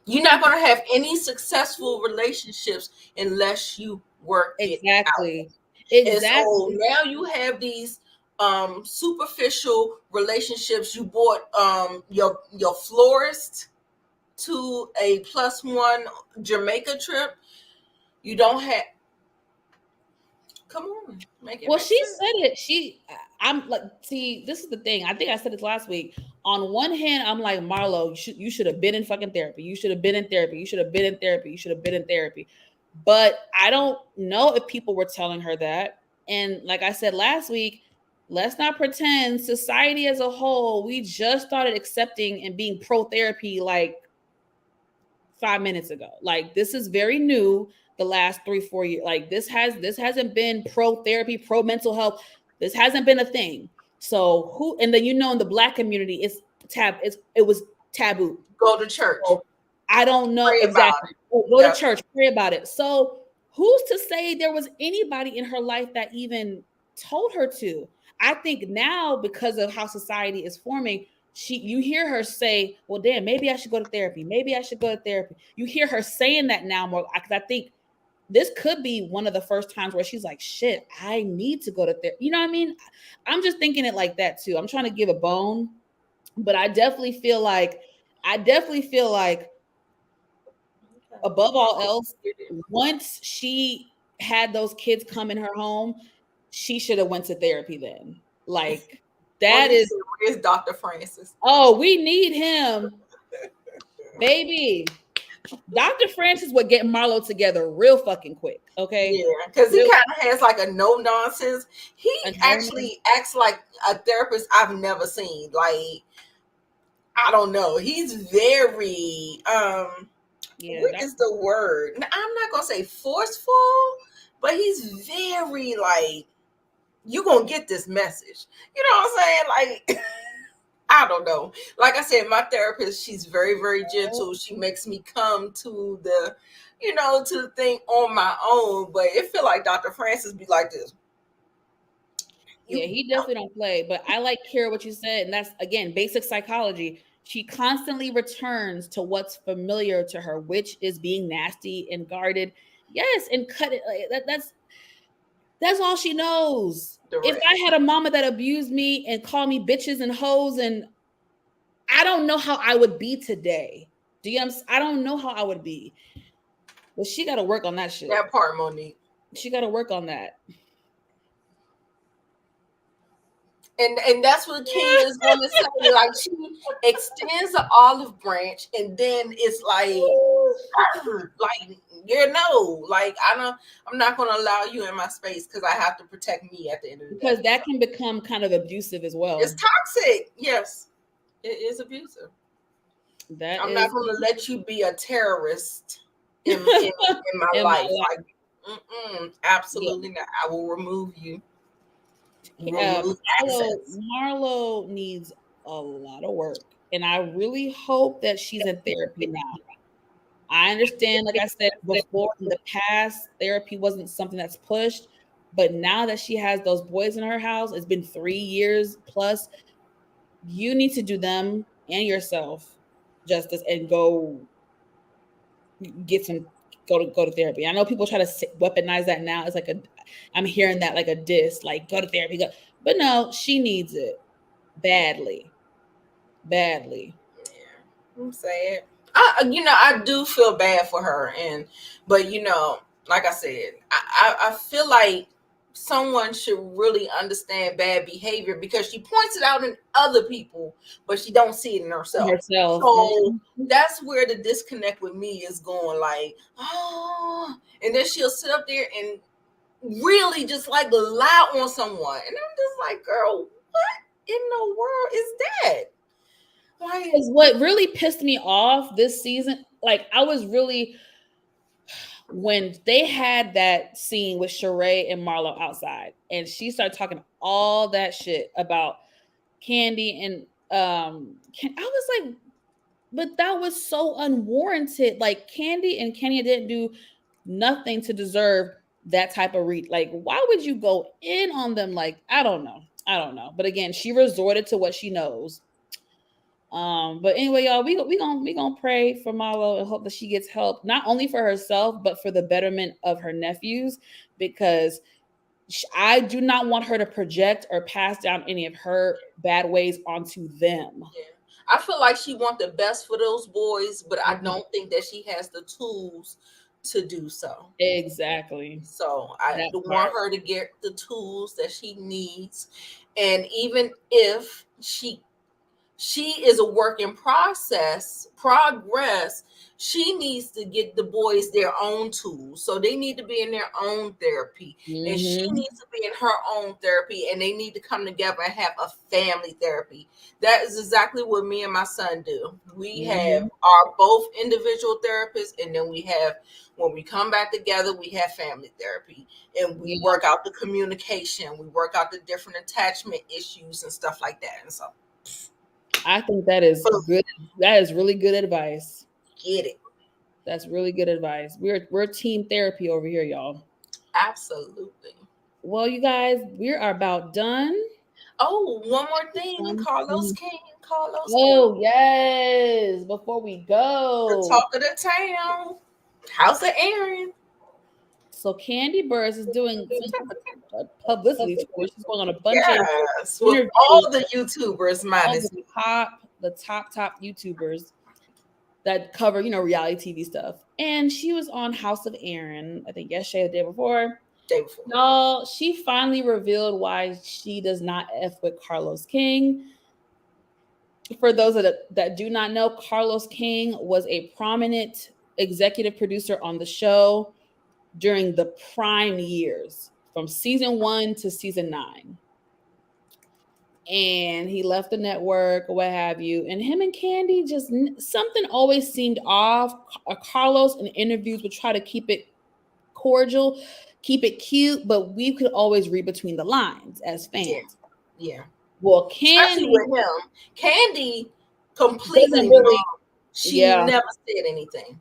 You're not going to have any successful relationships unless you work it out. Exactly. And so now you have these superficial relationships. You bought your florist to a +1 Jamaica trip. You don't have. Come on, make it. Well, she said it. I'm like, see, this is the thing. I think I said it last week. On one hand, I'm like, Marlo, you should have been in fucking therapy. You should have been in therapy. You should have been in therapy. You should have been in therapy. But I don't know if people were telling her that. And like I said last week, let's not pretend society as a whole, we just started accepting and being pro therapy like 5 minutes ago. Like, this is very new. The last 3-4 years, like this hasn't been pro therapy, pro mental health. This hasn't been a thing. So who? And then in the Black community, it was taboo. Go to church. So I don't know exactly. Go to church, pray about it. So who's to say there was anybody in her life that even told her to? I think now, because of how society is forming, you hear her say, well, damn, maybe I should go to therapy. Maybe I should go to therapy. You hear her saying that now more, because I think this could be one of the first times where she's like, shit, I need to go to therapy. You know what I mean? I'm just thinking it like that too. I'm trying to give a bone, but I definitely feel like above all else, once she had those kids come in her home, she should have went to therapy then. Like, where's Dr. Francis? Oh, we need him. Baby. Dr. Francis would get Marlo together real fucking quick, okay? Yeah, because he kind of has like a no nonsense. He actually acts like a therapist I've never seen. Like, I don't know. He's very what is the word? I'm not gonna say forceful, but he's very like, you're gonna get this message. You know what I'm saying? Like, I don't know. Like I said, my therapist, she's very, very gentle. She makes me come to the, to the thing on my own. But it feel like Dr. Francis be like this. Yeah, he definitely don't play. But I like hear what you said, and that's again basic psychology. She constantly returns to what's familiar to her, which is being nasty and guarded. Yes, and cut it. Like, that's all she knows. If I had a mama that abused me and called me bitches and hoes, and I don't know how I would be today. Do you understand? I don't know how I would be. But she got to work on that shit. That part, Monique. She got to work on that. And that's what Kenya is going to say. Like, she extends the olive branch, and then it's like, I'm not going to allow you in my space because I have to protect me at the end of the day. Because that can become kind of abusive as well. It's toxic. Yes, it is abusive. I'm not going to let you be a terrorist in my life. Like, absolutely not. I will remove you. Marlo needs a lot of work, and I really hope that she's in therapy now. I understand, like I said before, in the past, therapy wasn't something that's pushed, but now that she has those boys in her house, it's been 3 years plus. You need to do them and yourself justice and go to therapy. I know people try to weaponize that now. It's like I'm hearing that like a diss, like go to therapy. But no, she needs it badly. Yeah, I'm saying. I do feel bad for her, but like I said, I feel like someone should really understand bad behavior because she points it out in other people, but she don't see it in herself. So that's where the disconnect with me is going. Like, and then she'll sit up there and really just like lie on someone, and I'm just like, girl, what in the world is that? Because what really pissed me off this season, like I was really, when they had that scene with Sheree and Marlo outside, and she started talking all that shit about Candy, and I was like, but that was so unwarranted. Like Candy and Kenya didn't do nothing to deserve that type of like, why would you go in on them? Like, I don't know. But again, she resorted to what she knows. But anyway, y'all, we gonna pray for Marlo and hope that she gets help, not only for herself, but for the betterment of her nephews, because I do not want her to project or pass down any of her bad ways onto them. Yeah. I feel like she wants the best for those boys, but I don't think that she has the tools to do so. Exactly. So I want her to get the tools that she needs. And even if she is a work in progress, she needs to get the boys their own tools. So they need to be in their own therapy. And she needs to be in her own therapy, and they need to come together and have a family therapy. That is exactly what me and my son do. We have our both individual therapists, and then we have, when we come back together, we have family therapy, and we work out the communication. We work out the different attachment issues and stuff like that. And so I think that is good. That is really good advice. Get it. That's really good advice. We're team therapy over here, y'all. Absolutely. Well, you guys, we are about done. Oh, one more thing. Carlos King. Oh, yes. Before we go. The talk of the town. House of Aaron. So Candy Burrs is doing publicity tour. She's going on a bunch of with all the YouTubers, minus the top YouTubers that cover, reality TV stuff. And she was on House of Aaron, I think yesterday or the day before. Y'all, she finally revealed why she does not F with Carlos King. For those that do not know, Carlos King was a prominent executive producer on the show during the prime years, from season 1 to season 9. And he left the network or what have you. And him and Candy, just something always seemed off. Carlos in interviews would try to keep it cordial, keep it cute, but we could always read between the lines as fans. Yeah. Well, Candy, especially with him. Candy completely really, she never said anything.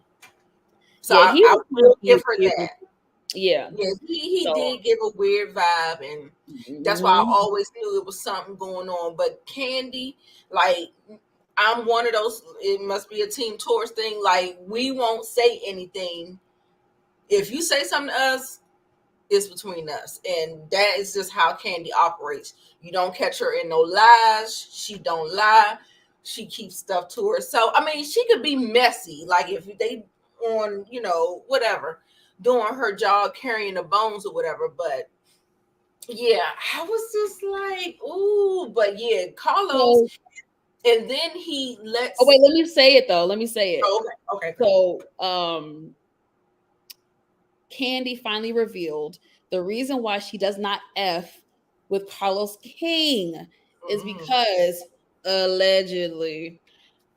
So yeah, he I will give her weird. that. Yeah. Yeah, he did give a weird vibe, and that's why I always knew it was something going on. But Candy, like, I'm one of those, it must be a Team Taurus thing. Like, we won't say anything. If you say something to us, it's between us. And that is just how Candy operates. You don't catch her in no lies. She don't lie. She keeps stuff to herself. I mean, she could be messy. Like, if they on, whatever, doing her job, carrying the bones or whatever. But yeah, I was just like, ooh, but yeah, Carlos. And then he lets. Oh wait, let me say it though. Let me say it. Oh, okay. So, Candy finally revealed the reason why she does not F with Carlos King is because allegedly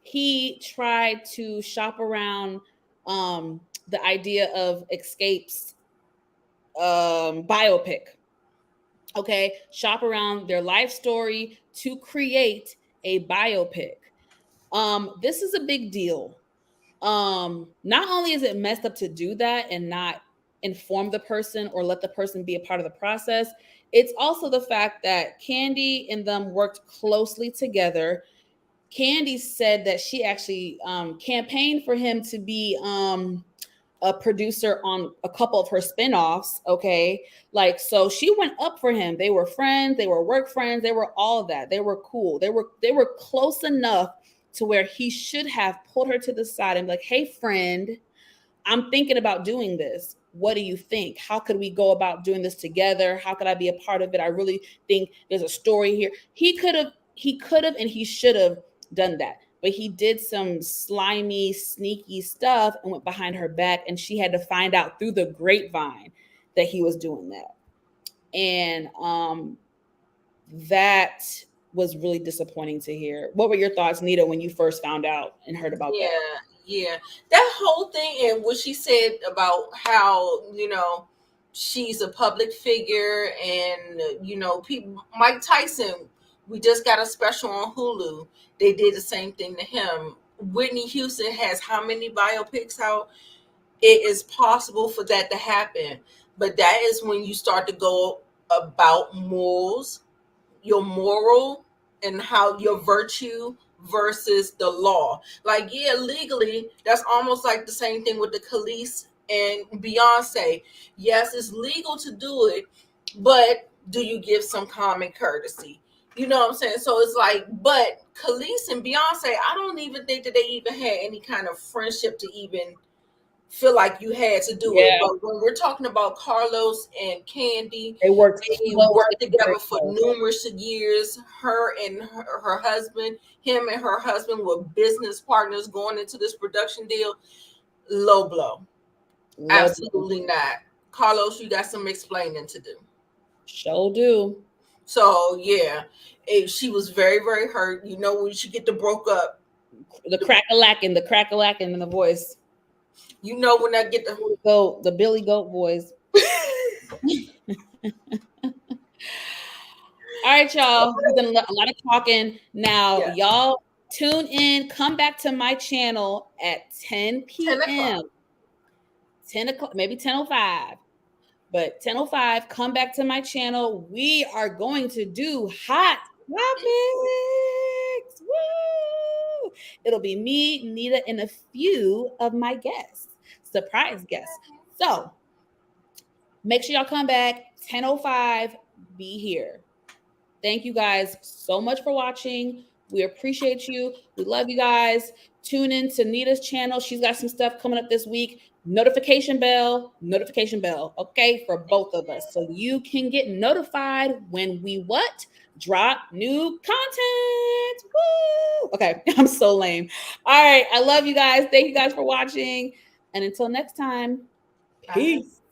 he tried to shop around the idea of Escape's biopic. Okay, shop around their life story to create a biopic. This is a big deal. Not only is it messed up to do that and not inform the person or let the person be a part of the process, it's also the fact that Candy and them worked closely together. Candy said that she actually campaigned for him to be a producer on a couple of her spinoffs. Okay. Like, so she went up for him. They were friends, they were work friends, they were all of that. They were cool. They were close enough to where he should have pulled her to the side and be like, hey, friend, I'm thinking about doing this. What do you think? How could we go about doing this together? How could I be a part of it? I really think there's a story here. He could have, and he should have done that. But he did some slimy, sneaky stuff and went behind her back. And she had to find out through the grapevine that he was doing that. And that was really disappointing to hear. What were your thoughts, Nita, when you first found out and heard about that? Yeah. That whole thing and what she said about how, she's a public figure and, people, Mike Tyson, we just got a special on Hulu. They did the same thing to him. Whitney Houston has how many biopics out? It is possible for that to happen. But that is when you start to go about morals, your moral and how your virtue versus the law. Like, yeah, legally, that's almost like the same thing with the Khalees and Beyonce. Yes, it's legal to do it, but do you give some common courtesy? You know what I'm saying? So it's like, but Khalees and Beyonce, I don't even think that they even had any kind of friendship to even feel like you had to do it. But when we're talking about Carlos and Candy, they worked together for numerous years. Her and her husband, him and her husband were business partners going into this production deal. Low blow. Absolutely not. Carlos, you got some explaining to do. Sure do. So yeah, she was very, very hurt. When she get the broke up. The crack-a-lacking in the voice. When I get the Billy Goat voice. All right, y'all. We've done a lot of talking. Now, y'all tune in. Come back to my channel at 10 p.m. 10 o'clock, maybe 10:05. But 10:05, come back to my channel. We are going to do hot topics. Woo! It'll be me, Nita, and a few of my guests, surprise guests. So make sure y'all come back 10:05. Be here. Thank you guys so much for watching. We appreciate you. We love you guys. Tune in to Nita's channel. She's got some stuff coming up this week. Notification bell, okay, for both of us. So you can get notified when we drop new content. Woo! Okay, I'm so lame. All right, I love you guys. Thank you guys for watching. And until next time, peace.